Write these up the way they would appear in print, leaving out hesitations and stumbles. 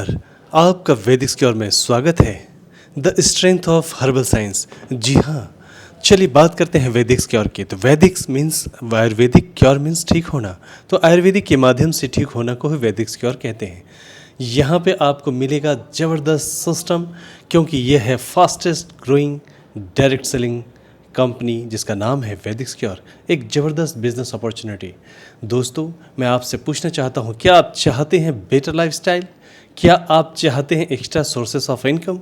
आपका वैदिक क्योर में स्वागत है। The strength of herbal science. जी हाँ, चलिए बात करते हैं वैदिक क्योर की। तो वैदिक मीन्स आयुर्वेदिक, क्योर मीन्स ठीक होना। तो आयुर्वेदिक के माध्यम से ठीक होना को ही वैदिक क्योर कहते हैं। यहाँ पे आपको मिलेगा ज़बरदस्त सिस्टम, क्योंकि यह है fastest growing direct selling company जिसका नाम है वैदिक क्योर। एक ज़बरदस्त बिजनेस अपॉर्चुनिटी। दोस्तों, मैं आपसे पूछना चाहता हूँ, क्या आप चाहते हैं बेटर लाइफस्टाइल? क्या आप चाहते हैं एक्स्ट्रा सोर्सेस ऑफ इनकम?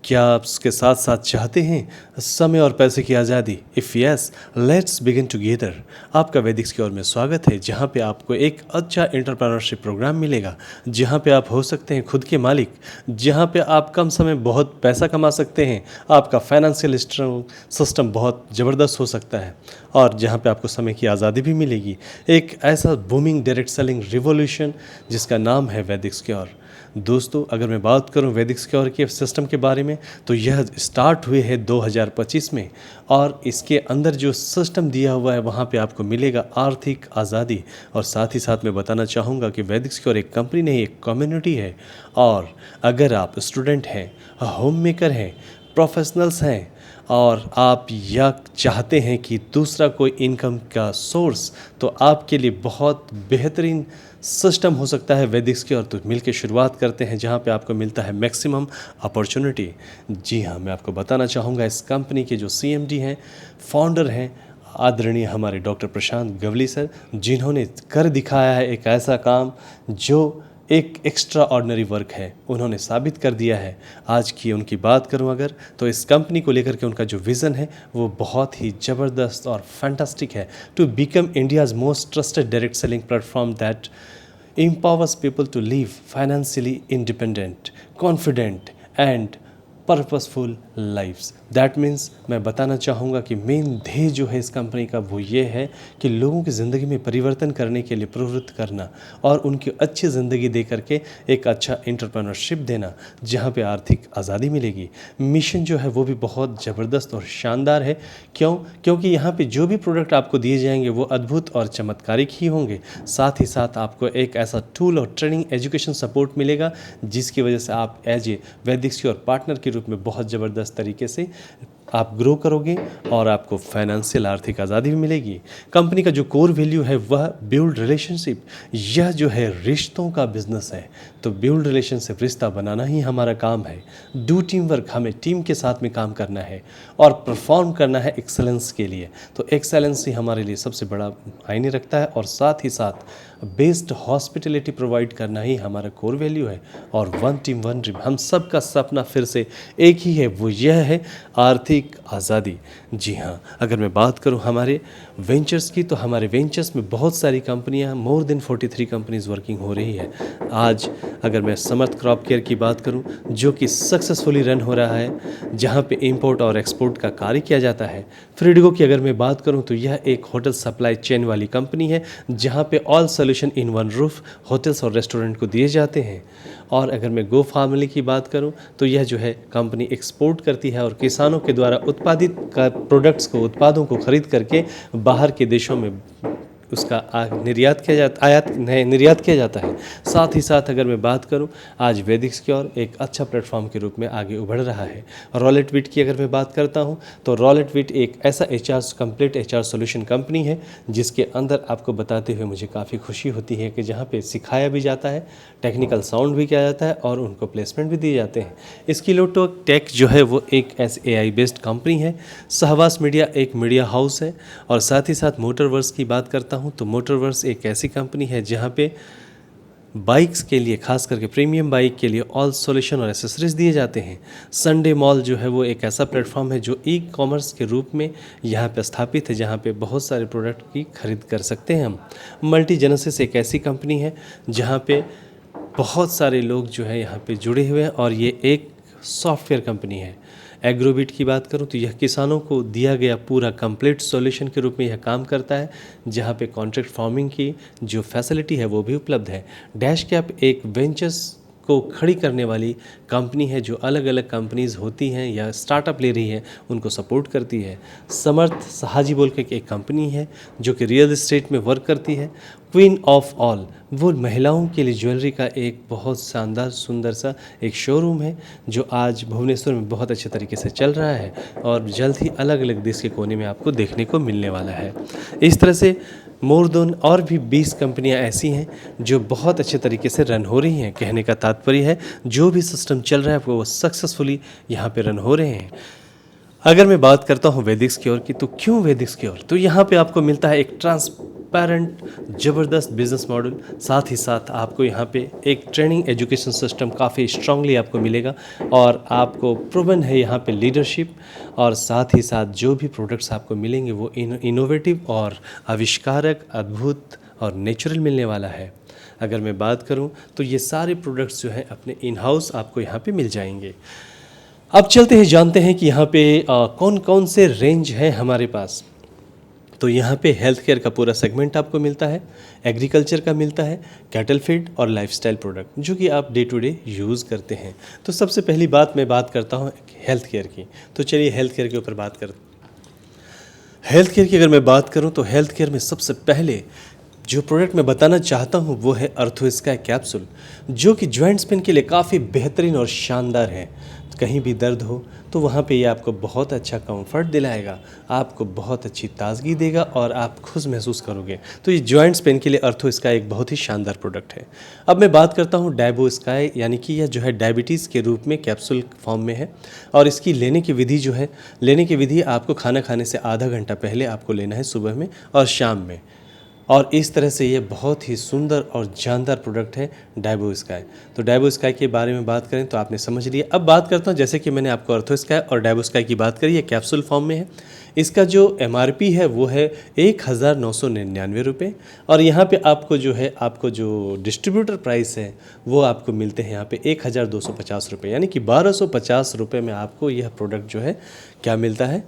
क्या आप उसके साथ साथ चाहते हैं समय और पैसे की आज़ादी? If yes, let's begin together. आपका वैदिक क्योर में स्वागत है, जहां पे आपको एक अच्छा एंटरप्रेन्योरशिप प्रोग्राम मिलेगा, जहां पे आप हो सकते हैं खुद के मालिक, जहां पे आप कम समय बहुत पैसा कमा सकते हैं, आपका फाइनेंशियल सिस्टम बहुत ज़बरदस्त हो सकता है, और जहां पे आपको समय की आज़ादी भी मिलेगी। एक ऐसा बूमिंग डायरेक्ट सेलिंग रिवॉल्यूशन जिसका नाम है वैदिक क्योर। दोस्तों, अगर मैं बात करूं वैदिक क्योर के सिस्टम के बारे में, तो यह स्टार्ट हुए है 2025 में, और इसके अंदर जो सिस्टम दिया हुआ है वहां पे आपको मिलेगा आर्थिक आज़ादी। और साथ ही साथ मैं बताना चाहूँगा कि वैदिक क्योर एक कंपनी नहीं, एक कम्युनिटी है। और अगर आप स्टूडेंट हैं, होम मेकर हैं, प्रोफेशनल्स हैं, और आप यह चाहते हैं कि दूसरा कोई इनकम का सोर्स, तो आपके लिए बहुत बेहतरीन सिस्टम हो सकता है वैदिक क्योर। तो मिलकर शुरुआत करते हैं, जहां पे आपको मिलता है मैक्सिमम अपॉर्चुनिटी। जी हाँ, मैं आपको बताना चाहूँगा इस कंपनी के जो सीएमडी हैं, फाउंडर हैं, आदरणीय हमारे डॉक्टर प्रशांत गवली सर, जिन्होंने कर दिखाया है एक ऐसा काम जो एक एक्स्ट्रा ऑर्डिनरी वर्क है। उन्होंने साबित कर दिया है। आज की उनकी बात करूं अगर, तो इस कंपनी को लेकर के उनका जो विज़न है वो बहुत ही ज़बरदस्त और फैंटास्टिक है। To become India's most trusted direct selling platform that empowers people to live financially independent, confident and purposeful lifes. That means मैं बताना चाहूँगा कि मेन ध्येय जो है इस कंपनी का वो ये है कि लोगों की ज़िंदगी में परिवर्तन करने के लिए प्रवृत्त करना, और उनकी अच्छी ज़िंदगी दे करके एक अच्छा एंटरप्रेन्योरशिप देना, जहाँ पे आर्थिक आज़ादी मिलेगी। मिशन जो है वो भी बहुत ज़बरदस्त और शानदार है। क्योंकि यहाँ पे जो भी प्रोडक्ट आपको दिए जाएंगे वो अद्भुत और चमत्कारिक ही होंगे। साथ ही साथ आपको एक ऐसा टूल और ट्रेनिंग एजुकेशन सपोर्ट मिलेगा, जिसकी वजह से आप एज ए वैदिक क्योर पार्टनर के रूप में बहुत ज़बरदस्त तरीके से आप ग्रो करोगे, और आपको फाइनेंशियल आर्थिक आज़ादी भी मिलेगी। कंपनी का जो कोर वैल्यू है वह बिल्ड रिलेशनशिप। यह जो है रिश्तों का बिजनेस है, तो बिल्ड रिलेशनशिप, रिश्ता बनाना ही हमारा काम है। डू टीम वर्क, हमें टीम के साथ में काम करना है और परफॉर्म करना है एक्सेलेंस के लिए। तो एक्सेलेंस ही हमारे लिए सबसे बड़ा मायने रखता है, और साथ ही साथ बेस्ट हॉस्पिटलिटी प्रोवाइड करना ही हमारा कोर वैल्यू है। और वन टीम वन ड्रीम, हम सबका सपना फिर से एक ही है, वो यह है आर्थिक आज़ादी। जी हाँ, अगर मैं बात करूं हमारे वेंचर्स की, तो हमारे वेंचर्स में बहुत सारी कंपनियां, मोर देन 43 कंपनीज वर्किंग हो रही है। आज अगर मैं समर्थ क्रॉप केयर की बात करूं, जो कि सक्सेसफुली रन हो रहा है, जहां पे इंपोर्ट और एक्सपोर्ट का कार्य किया जाता है। फ्रीडगो की अगर मैं बात करूं, तो यह एक होटल सप्लाई चेन वाली कंपनी है, जहां पे all solution in one roof hotels और रेस्टोरेंट को दिए जाते हैं। और अगर मैं गो फार्मली की बात करूं, तो यह जो है कंपनी एक्सपोर्ट करती है, और किसानों के द्वारा उत्पादित प्रोडक्ट्स को, उत्पादों को खरीद करके बाहर के देशों में उसका निर्यात किया जाता, निर्यात किया जाता है। साथ ही साथ अगर मैं बात करूं, आज वैदिक क्योर एक अच्छा प्लेटफॉर्म के रूप में आगे उभर रहा है। रॉलेट विट की अगर मैं बात करता हूं, तो रॉलेट विट एक ऐसा कंप्लीट एचआर सॉल्यूशन कंपनी है, जिसके अंदर आपको बताते हुए मुझे काफ़ी खुशी होती है कि जहां पे सिखाया भी जाता है, टेक्निकल साउंड भी किया जाता है, और उनको प्लेसमेंट भी दिए जाते हैं। स्किलोटो टेक जो है वो एक AI बेस्ड कंपनी है। सहवास मीडिया एक मीडिया हाउस है। और साथ ही साथ मोटरवर्स की बात करता हूं, तो मोटरवर्स एक ऐसी कंपनी है जहां पे बाइक्स के लिए, खास करके प्रीमियम बाइक के लिए ऑल सॉल्यूशन और एसेसरीज दिए जाते हैं। संडे मॉल जो है वो एक ऐसा प्लेटफॉर्म है जो ई कॉमर्स के रूप में यहाँ पे स्थापित है, जहाँ पे बहुत सारे प्रोडक्ट की खरीद कर सकते हैं हम। मल्टी जेनेसिस एक ऐसी कंपनी है जहाँ पे बहुत सारे लोग जो है यहाँ पे जुड़े हुए हैं, और ये एक सॉफ्टवेयर कंपनी है। एग्रोबिट की बात करूं, तो यह किसानों को दिया गया पूरा कंप्लीट सॉल्यूशन के रूप में यह काम करता है, जहां पे कॉन्ट्रैक्ट फार्मिंग की जो फैसिलिटी है वो भी उपलब्ध है। डैश कैप एक वेंचर्स को खड़ी करने वाली कंपनी है, जो अलग अलग कंपनीज़ होती हैं या स्टार्टअप ले रही है उनको सपोर्ट करती है। समर्थ साहजी बोल के एक कंपनी है जो कि रियल एस्टेट में वर्क करती है। क्वीन ऑफ ऑल, वो महिलाओं के लिए ज्वेलरी का एक बहुत शानदार सुंदर सा एक शोरूम है जो आज भुवनेश्वर में बहुत अच्छे तरीके से चल रहा है और जल्द ही अलग अलग देश के कोने में आपको देखने को मिलने वाला है। इस तरह से मोर देन और भी 20 कंपनियां ऐसी हैं जो बहुत अच्छे तरीके से रन हो रही हैं। कहने का तात्पर्य है जो भी सिस्टम चल रहा है वो सक्सेसफुली यहाँ पे रन हो रहे हैं। अगर मैं बात करता हूँ वैदिक सिक्योर की, तो क्यों वैदिक सिक्योर? तो यहाँ पे आपको मिलता है एक ट्रांसपेरेंट ज़बरदस्त बिजनेस मॉडल, साथ ही साथ आपको यहाँ पे एक ट्रेनिंग एजुकेशन सिस्टम काफ़ी स्ट्रांगली आपको मिलेगा और आपको प्रूवन है यहाँ पे लीडरशिप, और साथ ही साथ जो भी प्रोडक्ट्स आपको मिलेंगे वो इनोवेटिव और आविष्कारक, अद्भुत और नेचुरल मिलने वाला है। अगर मैं बात करूँ तो ये सारे प्रोडक्ट्स जो हैं अपने इन हाउस आपको यहाँ पे मिल जाएंगे। अब चलते हैं, जानते हैं कि यहाँ पे कौन कौन से रेंज हैं हमारे पास। तो यहाँ पे हेल्थ केयर का पूरा सेगमेंट आपको मिलता है, एग्रीकल्चर का मिलता है, कैटल फीड और लाइफस्टाइल प्रोडक्ट जो कि आप डे टू डे यूज़ करते हैं। तो सबसे पहली बात मैं बात करता हूँ हेल्थ केयर की। तो चलिए हेल्थ केयर के ऊपर बात करते हैं। हेल्थ केयर की अगर मैं बात करूँ तो हेल्थ केयर में सबसे पहले जो प्रोडक्ट मैं बताना चाहता हूँ वो है अर्थोस्काई कैप्सूल, जो कि जॉइंट्स पेन के लिए काफ़ी बेहतरीन और शानदार है। कहीं भी दर्द हो तो वहाँ पे ये आपको बहुत अच्छा कंफर्ट दिलाएगा, आपको बहुत अच्छी ताजगी देगा और आप खुश महसूस करोगे। तो ये जॉइंट्स पेन के लिए अर्थोस्काई एक बहुत ही शानदार प्रोडक्ट है। अब मैं बात करता हूँ डायबोस्काई, यानी कि यह जो है डायबिटीज़ के रूप में कैप्सूल फॉर्म में है और इसकी लेने की विधि जो है, लेने की विधि आपको खाना खाने से आधा घंटा पहले आपको लेना है, सुबह में और शाम में। और इस तरह से ये बहुत ही सुंदर और जानदार प्रोडक्ट है डायबोस्काई। तो डायबोस्काई के बारे में बात करें तो आपने समझ लिया। अब बात करता हूँ, जैसे कि मैंने आपको अर्थोस्काई और डायबोस्काई की बात करी, ये कैप्सूल फॉर्म में है। इसका जो MRP है वो है 1999 रुपये और यहाँ पे आपको जो है, आपको जो डिस्ट्रीब्यूटर प्राइस है वो आपको मिलते हैं यहाँ पे 1250 रुपये, यानी कि 1250 रुपये में आपको यह प्रोडक्ट जो है क्या मिलता है,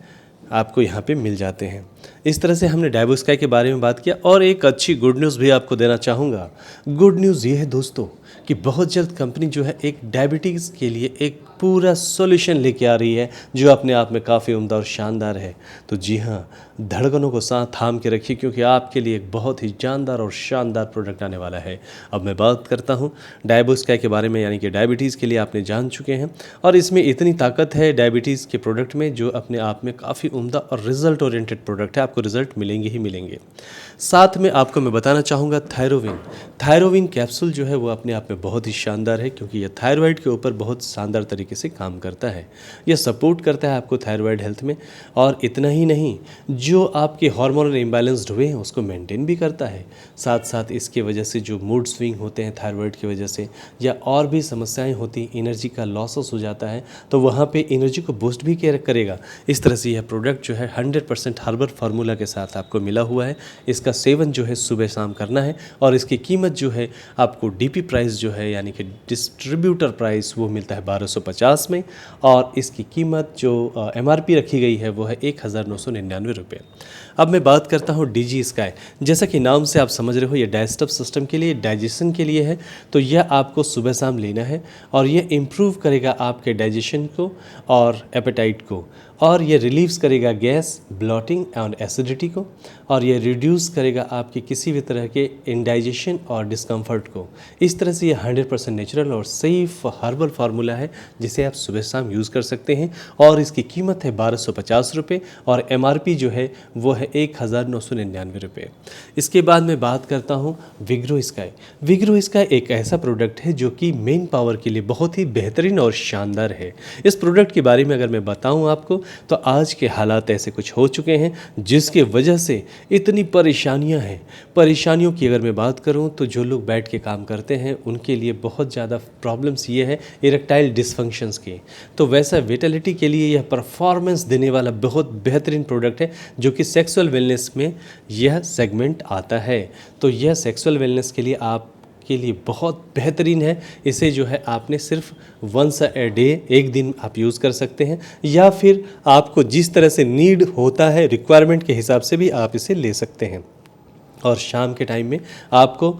आपको यहाँ पे मिल जाते हैं। इस तरह से हमने डायबोस्काई के बारे में बात किया और एक अच्छी गुड न्यूज़ भी आपको देना चाहूँगा। गुड न्यूज़ ये है दोस्तों कि बहुत जल्द कंपनी जो है एक डायबिटीज़ के लिए एक पूरा सॉल्यूशन लेके आ रही है जो अपने आप में काफ़ी उम्दा और शानदार है। तो जी हाँ, धड़कनों को साथ थाम के रखिए क्योंकि आपके लिए एक बहुत ही जानदार और शानदार प्रोडक्ट आने वाला है। अब मैं बात करता हूँ डायबोस्काई के बारे में, यानी कि डायबिटीज़ के लिए आपने जान चुके हैं और इसमें इतनी ताकत है डायबिटीज़ के प्रोडक्ट में जो अपने आप में काफ़ी उम्दा और रिजल्ट ओरिएंटेड प्रोडक्ट है, आपको रिजल्ट मिलेंगे ही मिलेंगे। साथ में आपको मैं बताना चाहूँगा थायरोविन कैप्सूल जो है वो अपने आप में बहुत ही शानदार है क्योंकि यह थायराइड के ऊपर बहुत शानदार तरीके से काम करता है। यह सपोर्ट करता है आपको थायराइड हेल्थ में, और इतना ही नहीं, जो आपके हार्मोनल इम्बैलेंस्ड हुए हैं उसको मेंटेन भी करता है। साथ साथ इसके वजह से जो मूड स्विंग होते हैं थायराइड की वजह से, या और भी समस्याएं होती, एनर्जी का लॉसेस हो जाता है, तो वहाँ पे एनर्जी को बूस्ट भी करेगा। इस तरह से यह प्रोडक्ट जो है 100% हर्बल फार्मूला के साथ आपको मिला हुआ है। इसका सेवन जो है सुबह शाम करना है और इसकी कीमत जो है आपको DP प्राइस जो है, यानी कि डिस्ट्रीब्यूटर प्राइस, वो मिलता है 1250 में और इसकी कीमत जो MRP रखी गई है वो है 1999 रुपये। अब मैं बात करता हूँ DG स्काई। जैसा कि नाम से आप समझ रहे हो ये डाइजेस्टिव सिस्टम के लिए, डाइजेशन के लिए है, तो यह आपको सुबह शाम लेना है और यह इम्प्रूव करेगा आपके डाइजेशन को और एपेटाइट को, और ये रिलीव्स करेगा गैस, ब्लॉटिंग और एसिडिटी को, और ये रिड्यूस करेगा आपके किसी भी तरह के इंडाइजेशन और डिस्कम्फर्ट को। इस तरह से ये 100% नेचुरल और सेफ हर्बल फार्मूला है जिसे आप सुबह शाम यूज़ कर सकते हैं और इसकी कीमत है 1250 रुपये और MRP जो है वो है 1999 रुपये। इसके बाद मैं बात करता हूँ विग्रो स्काई एक ऐसा प्रोडक्ट है जो कि मेन पावर के लिए बहुत ही बेहतरीन और शानदार है। इस प्रोडक्ट के बारे में अगर मैं बताऊँ आपको, तो आज के हालात ऐसे कुछ हो चुके हैं जिसके वजह से इतनी परेशानियां हैं। परेशानियों की अगर मैं बात करूं तो जो लोग बैठ के काम करते हैं उनके लिए बहुत ज़्यादा प्रॉब्लम्स ये है इरेक्टाइल डिसफंक्शंस की। तो वैसा विटेलिटी के लिए यह परफॉर्मेंस देने वाला बहुत बेहतरीन प्रोडक्ट है जो कि सेक्सुअल वेलनेस में यह सेगमेंट आता है। तो यह सेक्सुअल वेलनेस के लिए आप के लिए बहुत बेहतरीन है। इसे जो है आपने सिर्फ वंस अ डे, एक दिन आप यूज़ कर सकते हैं, या फिर आपको जिस तरह से नीड होता है रिक्वायरमेंट के हिसाब से भी आप इसे ले सकते हैं। और शाम के टाइम में आपको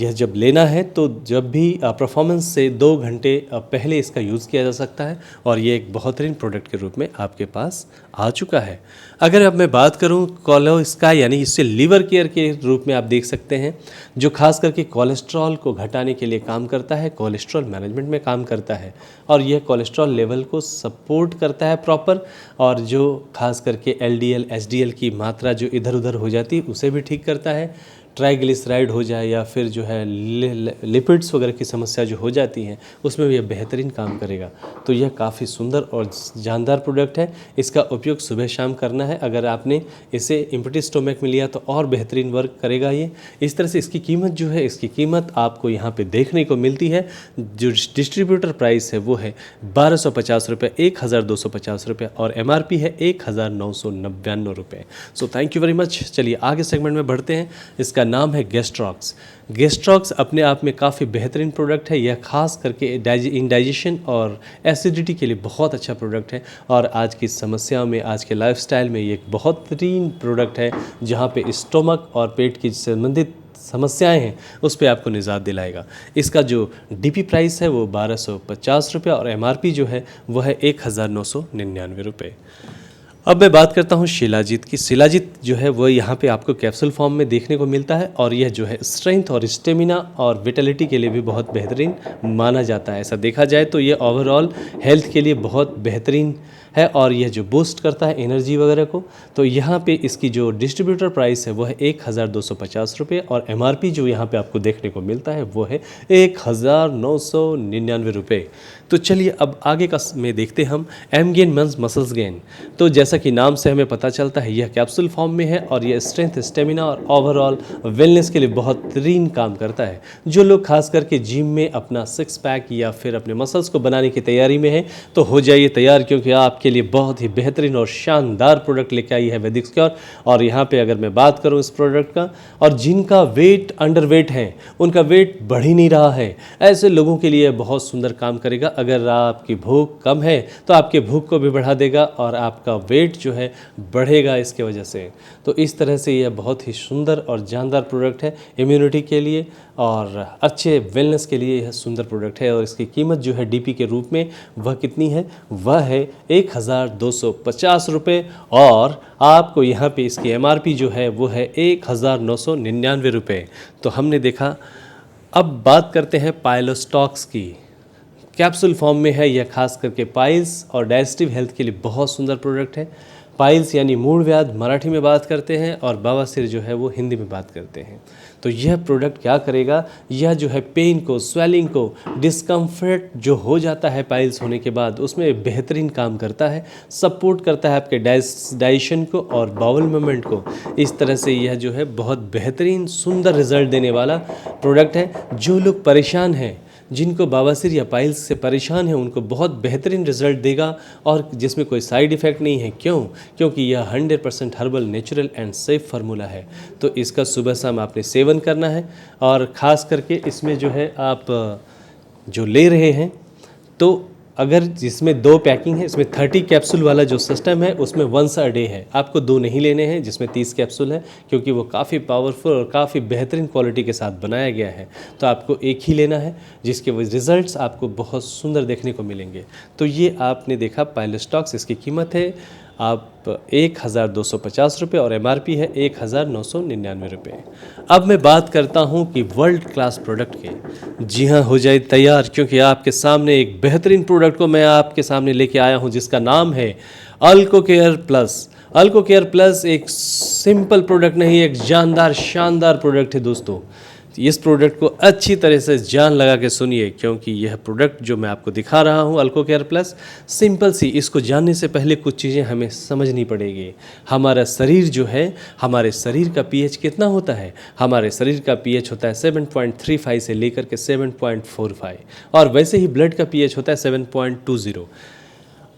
यह जब लेना है तो जब भी परफॉर्मेंस से 2 घंटे पहले इसका यूज़ किया जा सकता है और ये एक बेहतरीन प्रोडक्ट के रूप में आपके पास आ चुका है। अगर अब मैं बात करूं कोलो स्काई यानी इससे लीवर केयर के रूप में आप देख सकते हैं, जो खास करके कोलेस्ट्रॉल को घटाने के लिए काम करता है, कोलेस्ट्रॉल मैनेजमेंट में काम करता है और यह कोलेस्ट्रॉल लेवल को सपोर्ट करता है प्रॉपर, और जो खास करके एलडीएल एचडीएल की मात्रा जो इधर उधर हो जाती है उसे भी ठीक करता है। ट्राइग्लिसराइड हो जाए या फिर जो है लिपिड्स वगैरह की समस्या जो हो जाती हैं उसमें भी यह बेहतरीन काम करेगा। तो यह काफ़ी सुंदर और जानदार प्रोडक्ट है। इसका उपयोग सुबह शाम करना है। अगर आपने इसे एम्प्टी स्टोमक में लिया तो और बेहतरीन वर्क करेगा ये। इस तरह से इसकी कीमत जो है, इसकी कीमत आपको यहाँ पे देखने को मिलती है। जो डिस्ट्रीब्यूटर प्राइस है वो है 1250 रुपये, 1250 रुपये और MRP है 1999 रुपये। So thank you very much. चलिए आगे सेगमेंट में बढ़ते हैं। इसका नाम है गैस्ट्रॉक्स। गैस्ट्रॉक्स अपने आप में काफ़ी बेहतरीन प्रोडक्ट है। यह खास करके इंडाइजेशन और एसिडिटी के लिए बहुत अच्छा प्रोडक्ट है और आज की समस्याओं में, आज के लाइफस्टाइल में ये एक बेहतरीन प्रोडक्ट है जहाँ पे स्टोमक और पेट की संबंधित समस्याएं हैं उस पर आपको निजात दिलाएगा। इसका जो DP प्राइस है वो 1250 रुपये और MRP जो है वह है 1999 रुपये। अब मैं बात करता हूँ शिलाजीत की। शिलाजीत जो है वो यहाँ पे आपको कैप्सूल फॉर्म में देखने को मिलता है और यह जो है स्ट्रेंथ और स्टेमिना और विटेलिटी के लिए भी बहुत बेहतरीन माना जाता है। ऐसा देखा जाए तो ये ओवरऑल हेल्थ के लिए बहुत बेहतरीन है और यह जो बूस्ट करता है एनर्जी वगैरह को। तो यहाँ पे इसकी जो डिस्ट्रीब्यूटर प्राइस है वो है 1250 रुपये और MRP जो यहाँ पे आपको देखने को मिलता है वो है 1999 रुपये। तो चलिए अब आगे का में देखते हम एम गेन मसल्स गेन। तो जैसा कि नाम से हमें पता चलता है यह कैप्सूल फॉर्म में है और यह स्ट्रेंथ, स्टेमिना और ओवरऑल वेलनेस के लिए बेहतरीन काम करता है। जो लोग खास करके जिम में अपना 6 पैक या फिर अपने मसल्स को बनाने की तैयारी में है तो हो जाइए तैयार, क्योंकि आपके लिए बहुत ही बेहतरीन और शानदार प्रोडक्ट लेके आई है वैदिक स्क्योर। और यहाँ पे अगर मैं बात करूँ इस प्रोडक्ट का, और जिनका वेट अंडर वेट है, उनका वेट बढ़ ही नहीं रहा है, ऐसे लोगों के लिए बहुत सुंदर काम करेगा। अगर आपकी भूख कम है तो आपके भूख को भी बढ़ा देगा और आपका वेट जो है बढ़ेगा इसके वजह से। तो इस तरह से यह बहुत ही सुंदर और जानदार प्रोडक्ट है इम्यूनिटी के लिए और अच्छे वेलनेस के लिए। यह सुंदर प्रोडक्ट है और इसकी कीमत जो है DP के रूप में वह कितनी है, वह है 1250 रुपये और आपको यहाँ पे इसकी MRP जो है वो है 1999 रुपये। तो हमने देखा। अब बात करते हैं पाइलोस्टॉक्स की। कैप्सूल फॉर्म में है यह, खास करके पाइल्स और डाइजेस्टिव हेल्थ के लिए बहुत सुंदर प्रोडक्ट है। पाइल्स यानी मूल व्याध मराठी में बात करते हैं और बवासीर जो है वो हिंदी में बात करते हैं। तो यह प्रोडक्ट क्या करेगा, यह जो है पेन को, स्वेलिंग को, डिस्कम्फर्ट जो हो जाता है पाइल्स होने के बाद उसमें बेहतरीन काम करता है, सपोर्ट करता है आपके डाइजेशन को और बाउल मूवमेंट को। इस तरह से यह जो है बहुत बेहतरीन सुंदर रिजल्ट देने वाला प्रोडक्ट है। जो लोग परेशान हैं, जिनको बवासीर या पाइल्स से परेशान है, उनको बहुत बेहतरीन रिजल्ट देगा और जिसमें कोई साइड इफ़ेक्ट नहीं है। क्योंकि यह 100% herbal, natural and safe formula है। तो इसका सुबह शाम आपने सेवन करना है और ख़ास करके इसमें जो है आप जो ले रहे हैं, तो अगर जिसमें 2 पैकिंग है, इसमें 30 कैप्सूल वाला जो सिस्टम है उसमें वंस अ डे है। आपको 2 नहीं लेने हैं जिसमें 30 कैप्सूल है, क्योंकि वो काफ़ी पावरफुल और काफ़ी बेहतरीन क्वालिटी के साथ बनाया गया है। तो आपको एक ही लेना है जिसके रिजल्ट्स आपको बहुत सुंदर देखने को मिलेंगे। तो ये आपने देखा पाइलोस्टॉक्स। इसकी कीमत है आप 1250 रुपये और MRP है 1999 रुपये। अब मैं बात करता हूं कि वर्ल्ड क्लास प्रोडक्ट के। जी हाँ, हो जाए तैयार, क्योंकि आपके सामने एक बेहतरीन प्रोडक्ट को मैं आपके सामने लेके आया हूं जिसका नाम है अल्को केयर प्लस। अल्को केयर प्लस एक सिंपल प्रोडक्ट नहीं, एक जानदार शानदार प्रोडक्ट है दोस्तों। इस प्रोडक्ट को अच्छी तरह से जान लगा के सुनिए, क्योंकि यह प्रोडक्ट जो मैं आपको दिखा रहा हूं अल्को केयर प्लस, सिंपल सी, इसको जानने से पहले कुछ चीज़ें हमें समझनी पड़ेगी। हमारा शरीर जो है, हमारे शरीर का pH कितना होता है? हमारे शरीर का pH होता है 7.35 से लेकर के 7.45 और वैसे ही ब्लड का pH होता है 7.20।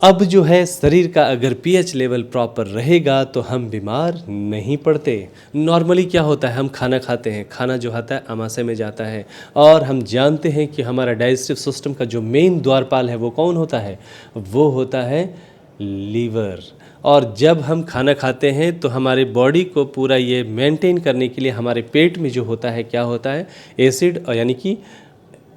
अब जो है शरीर का अगर pH लेवल प्रॉपर रहेगा तो हम बीमार नहीं पड़ते। नॉर्मली क्या होता है, हम खाना खाते हैं, खाना जो आता है आमाशय में जाता है और हम जानते हैं कि हमारा डाइजेस्टिव सिस्टम का जो मेन द्वारपाल है वो कौन होता है, वो होता है लीवर। और जब हम खाना खाते हैं तो हमारे बॉडी को पूरा ये मेंटेन करने के लिए हमारे पेट में जो होता है क्या होता है, एसिड यानी कि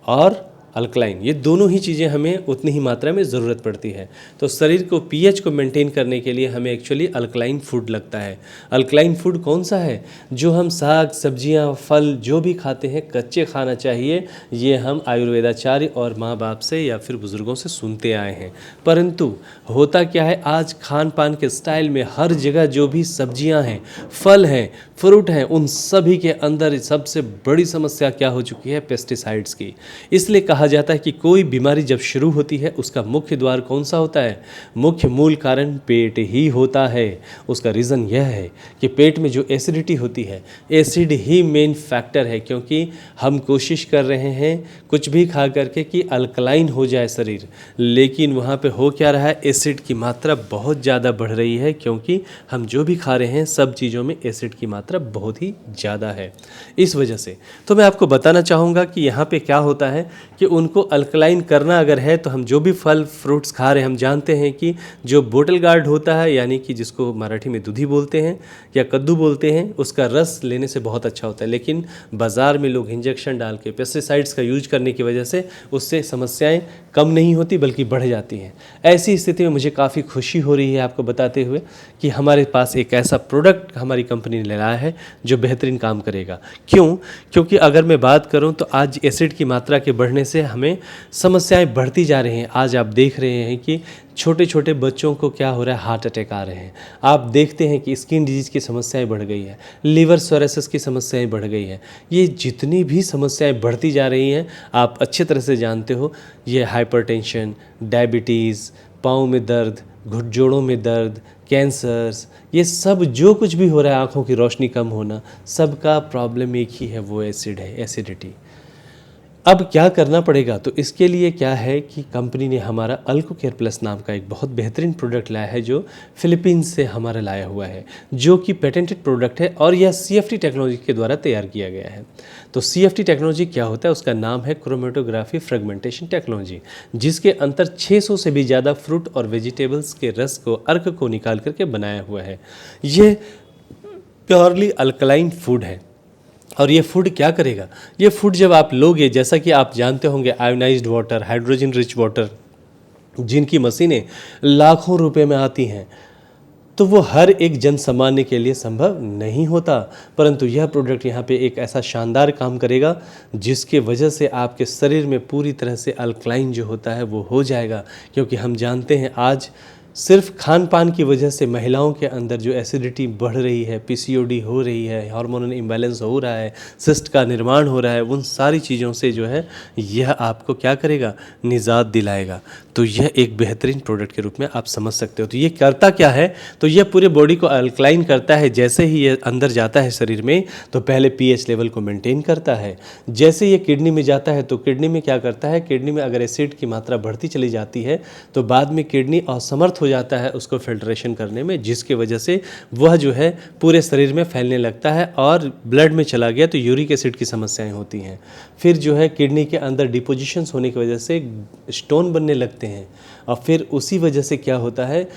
और अल्कलाइन, ये दोनों ही चीज़ें हमें उतनी ही मात्रा में ज़रूरत पड़ती है। तो शरीर को पीएच को मेंटेन करने के लिए हमें एक्चुअली अल्कलाइन फूड लगता है। अल्कलाइन फूड कौन सा है? जो हम साग सब्जियां फल जो भी खाते हैं कच्चे खाना चाहिए, ये हम आयुर्वेदाचार्य और माँ बाप से या फिर बुज़ुर्गों से सुनते आए हैं। परंतु होता क्या है, आज खान पान के स्टाइल में हर जगह जो भी सब्जियां हैं, फल हैं, फ्रूट हैं, उन सभी के अंदर सबसे बड़ी समस्या क्या हो चुकी है, पेस्टिसाइड्स की। इसलिए कहा जाता है कि कोई बीमारी जब शुरू होती है उसका मुख्य द्वार कौन सा होता है? मुख्य मूल कारण पेट ही होता है। उसका रीज़न यह है कि पेट में जो एसिडिटी होती है, एसिड ही मेन फैक्टर है, क्योंकि हम कोशिश कर रहे हैं कुछ भी खा करके कि अल्कलाइन हो जाए शरीर, लेकिन वहाँ पे हो क्या रहा है, एसिड की मात्रा बहुत ज़्यादा बढ़ रही है, क्योंकि हम जो भी खा रहे हैं सब चीज़ों में एसिड की मात्रा बहुत ही ज़्यादा है। इस वजह से तो मैं आपको बताना चाहूँगा कि यहाँ पे क्या होता है कि उनको अल्कलाइन करना अगर है तो हम जो भी फल फ्रूट्स खा रहे हैं, हम जानते हैं कि जो बोतल गार्ड होता है, यानी कि जिसको मराठी में दूधी बोलते हैं या कद्दू बोलते हैं, उसका रस लेने से बहुत अच्छा होता है, लेकिन बाज़ार में लोग इंजेक्शन डाल के पेस्टिसाइड्स का यूज करने की वजह से उससे समस्याएं कम नहीं होती बल्कि बढ़ जाती हैं। ऐसी स्थिति में मुझे काफ़ी खुशी हो रही है आपको बताते हुए कि हमारे पास एक ऐसा प्रोडक्ट हमारी कंपनी ने लाया है जो बेहतरीन काम करेगा। क्यों? क्योंकि अगर मैं बात करूं तो आज एसिड की मात्रा के बढ़ने से हमें समस्याएं बढ़ती जा रही हैं। आज आप देख रहे हैं कि छोटे छोटे बच्चों को क्या हो रहा है, हार्ट अटैक आ रहे हैं। आप देखते हैं कि स्किन डिजीज़ की समस्याएं बढ़ गई है, लिवर सोरेसिस की समस्याएं बढ़ गई है। ये जितनी भी समस्याएं बढ़ती जा रही हैं आप अच्छी तरह से जानते हो, ये हाइपरटेंशन, डायबिटीज़, पाँव में दर्द, घुटजोड़ों में दर्द, कैंसर्स, ये सब जो कुछ भी हो रहा है, आँखों की रोशनी कम होना, सबका प्रॉब्लम एक ही है, वो एसिड है, एसिडिटी। अब क्या करना पड़ेगा? तो इसके लिए क्या है कि कंपनी ने हमारा अल्को केयर प्लस नाम का एक बहुत बेहतरीन प्रोडक्ट लाया है, जो फिलीपींस से हमारा लाया हुआ है, जो कि पेटेंटेड प्रोडक्ट है और यह CFT टेक्नोलॉजी के द्वारा तैयार किया गया है। तो CFT टेक्नोलॉजी क्या होता है? उसका नाम है क्रोमेटोग्राफी फ्रेगमेंटेशन टेक्नोलॉजी, जिसके अंतर 600 से भी ज़्यादा फ्रूट और वेजिटेबल्स के रस को, अर्क को निकाल करके बनाया हुआ है। ये प्योरली अल्कलाइन फूड है। और ये फूड क्या करेगा? ये फूड जब आप लोगे, जैसा कि आप जानते होंगे, ionised water, hydrogen rich water, जिनकी मशीनें लाखों रुपए में आती हैं, तो वो हर एक जन सामान्य के लिए संभव नहीं होता। परंतु यह प्रोडक्ट यहाँ पे एक ऐसा शानदार काम करेगा जिसके वजह से आपके शरीर में पूरी तरह से अल्कलाइन जो होता है वो हो जाएगा। क्योंकि हम जानते हैं आज सिर्फ खान पान की वजह से महिलाओं के अंदर जो एसिडिटी बढ़ रही है, PCOD हो रही है, हार्मोनल इम्बैलेंस हो रहा है, सिस्ट का निर्माण हो रहा है, उन सारी चीज़ों से जो है यह आपको क्या करेगा, निजात दिलाएगा। तो यह एक बेहतरीन प्रोडक्ट के रूप में आप समझ सकते हो। तो ये करता क्या है? तो यह पूरे बॉडी को अल्कलाइन करता है। जैसे ही ये अंदर जाता है शरीर में तो पहले pH लेवल को मेंटेन करता है। जैसे ये किडनी में जाता है तो किडनी में क्या करता है, किडनी में अगर एसिड की मात्रा बढ़ती चली जाती है तो बाद में किडनी असमर्थ हो जाता है उसको फिल्ट्रेशन करने में, जिसकी वजह से वह जो है पूरे शरीर में फैलने लगता है और ब्लड में चला गया तो यूरिक एसिड की समस्याएं होती हैं। फिर जो है किडनी के अंदर डिपोजिशंस होने की वजह से स्टोन बनने लगते हैं और फिर उसी वजह से क्या होता है,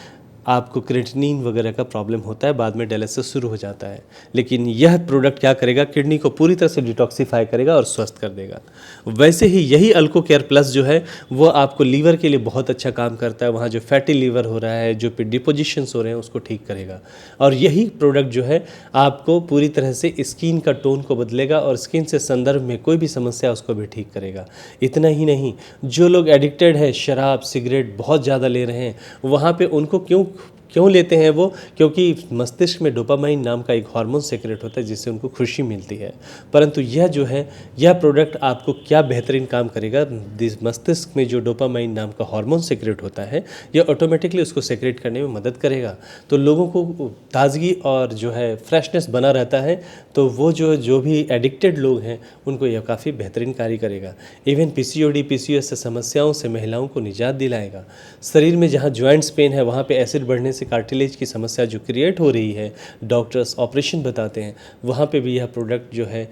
आपको क्रिएटिनिन वगैरह का प्रॉब्लम होता है, बाद में डायलिसिस शुरू हो जाता है। लेकिन यह प्रोडक्ट क्या करेगा, किडनी को पूरी तरह से डिटॉक्सीफाई करेगा और स्वस्थ कर देगा। वैसे ही यही अल्को केयर प्लस जो है वो आपको लीवर के लिए बहुत अच्छा काम करता है। वहाँ जो फैटी लीवर हो रहा है, जो डिपोजिशंस हो रहे हैं, उसको ठीक करेगा। और यही प्रोडक्ट जो है आपको पूरी तरह से स्किन का टोन को बदलेगा और स्किन से संदर्भ में कोई भी समस्या उसको भी ठीक करेगा। इतना ही नहीं, जो लोग एडिक्टेड है, शराब सिगरेट बहुत ज़्यादा ले रहे हैं, वहाँ पे उनको क्यों लेते हैं वो? क्योंकि मस्तिष्क में डोपामाइन नाम का एक हार्मोन सेक्रेट होता है जिससे उनको खुशी मिलती है। परंतु यह जो है, यह प्रोडक्ट आपको क्या बेहतरीन काम करेगा, मस्तिष्क में जो डोपामाइन नाम का हार्मोन सेक्रेट होता है यह ऑटोमेटिकली उसको सेक्रेट करने में मदद करेगा। तो लोगों को ताजगी और जो है फ्रेशनेस बना रहता है। तो वो जो भी एडिक्टेड लोग हैं उनको यह काफ़ी बेहतरीन कार्य करेगा। इवन PCOD PCOS से समस्याओं से महिलाओं को निजात दिलाएगा। शरीर में जहाँ जॉइंट्स पेन है वहाँ पे एसिड बढ़ने से कार्टिलेज की समस्या जो क्रिएट हो रही है, डॉक्टर्स ऑपरेशन बताते हैं, वहाँ पे भी यह प्रोडक्ट जो है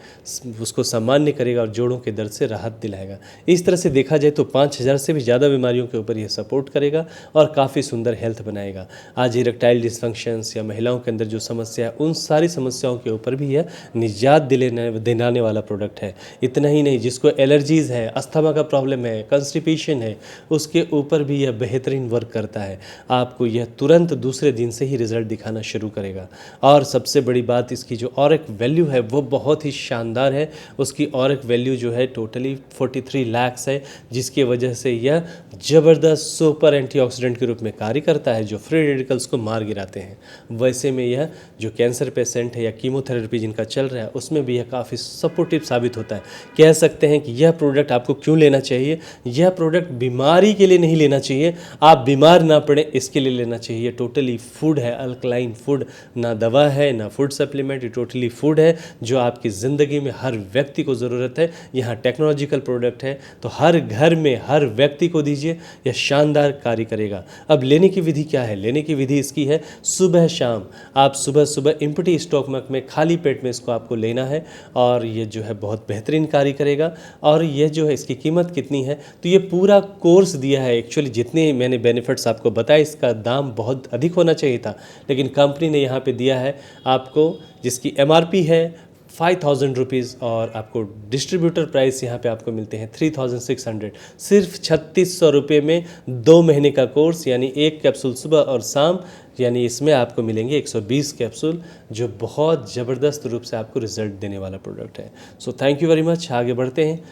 उसको सामान्य करेगा और जोड़ों के दर्द से राहत दिलाएगा। इस तरह से देखा जाए तो 5000 से भी ज़्यादा बीमारियों के ऊपर यह सपोर्ट करेगा और काफ़ी सुंदर हेल्थ बनाएगा। आज इरेक्टाइल डिसफंक्शंस या महिलाओं के अंदर जो समस्या है, उन सारी समस्याओं के ऊपर भी यह निजात दिलाने वाला प्रोडक्ट है। इतना ही नहीं, जिसको एलर्जीज़ है, अस्थमा का प्रॉब्लम है, कंस्टिपेशन है, उसके ऊपर भी यह बेहतरीन वर्क करता है। आपको यह तुरंत दूसरे दिन से ही रिजल्ट दिखाना शुरू करेगा। और सबसे बड़ी बात, इसकी जो और एक वैल्यू है वो बहुत ही शानदार है। उसकी और एक वैल्यू जो है टोटली 43 लाख है, जिसकी वजह से यह ज़बरदस्त सुपर एंटीऑक्सीडेंट के रूप में कार्य करता है जो फ्री रेडिकल्स को मार गिराते हैं। वैसे में यह जो कैंसर पेशेंट है या कीमोथेरेपी जिनका चल रहा है, उसमें भी यह काफ़ी सपोर्टिव साबित होता है। कह सकते हैं कि यह प्रोडक्ट आपको क्यों लेना चाहिए। यह प्रोडक्ट बीमारी के लिए नहीं लेना चाहिए, आप बीमार ना पड़े इसके लिए लेना चाहिए। टोटली फूड है, अल्कलाइन फूड, ना दवा है ना फूड सप्लीमेंट, ये टोटली फूड है जो आपकी ज़िंदगी में हर व्यक्ति को ज़रूरत है। यहाँ टेक्नोलॉजिकल प्रोडक्ट है तो हर घर में हर व्यक्ति को दीजिए, यह शानदार कार्य करेगा। अब लेने की विधि क्या है? लेने की विधि इसकी है सुबह शाम। आप सुबह सुबह एम्प्टी स्टोमक में खाली पेट में इसको आपको लेना है और ये जो है बहुत बेहतरीन कार्य करेगा। और ये जो है इसकी कीमत कितनी है, तो ये पूरा कोर्स दिया है। एक्चुअली जितने मैंने बेनिफिट्स आपको बताए, इसका दाम बहुत अधिक होना चाहिए था, लेकिन कंपनी ने यहाँ पे दिया है आपको, जिसकी MRP है 5000 रुपीज़ और आपको डिस्ट्रीब्यूटर प्राइस यहाँ पे आपको मिलते हैं 3600। सिर्फ 3600 रुपये में 2 महीने का कोर्स, यानी 1 कैप्सूल सुबह और शाम, यानी इसमें आपको मिलेंगे 120 कैप्सूल, जो बहुत ज़बरदस्त रूप से आपको रिजल्ट देने वाला प्रोडक्ट है। So thank you very much. आगे बढ़ते हैं।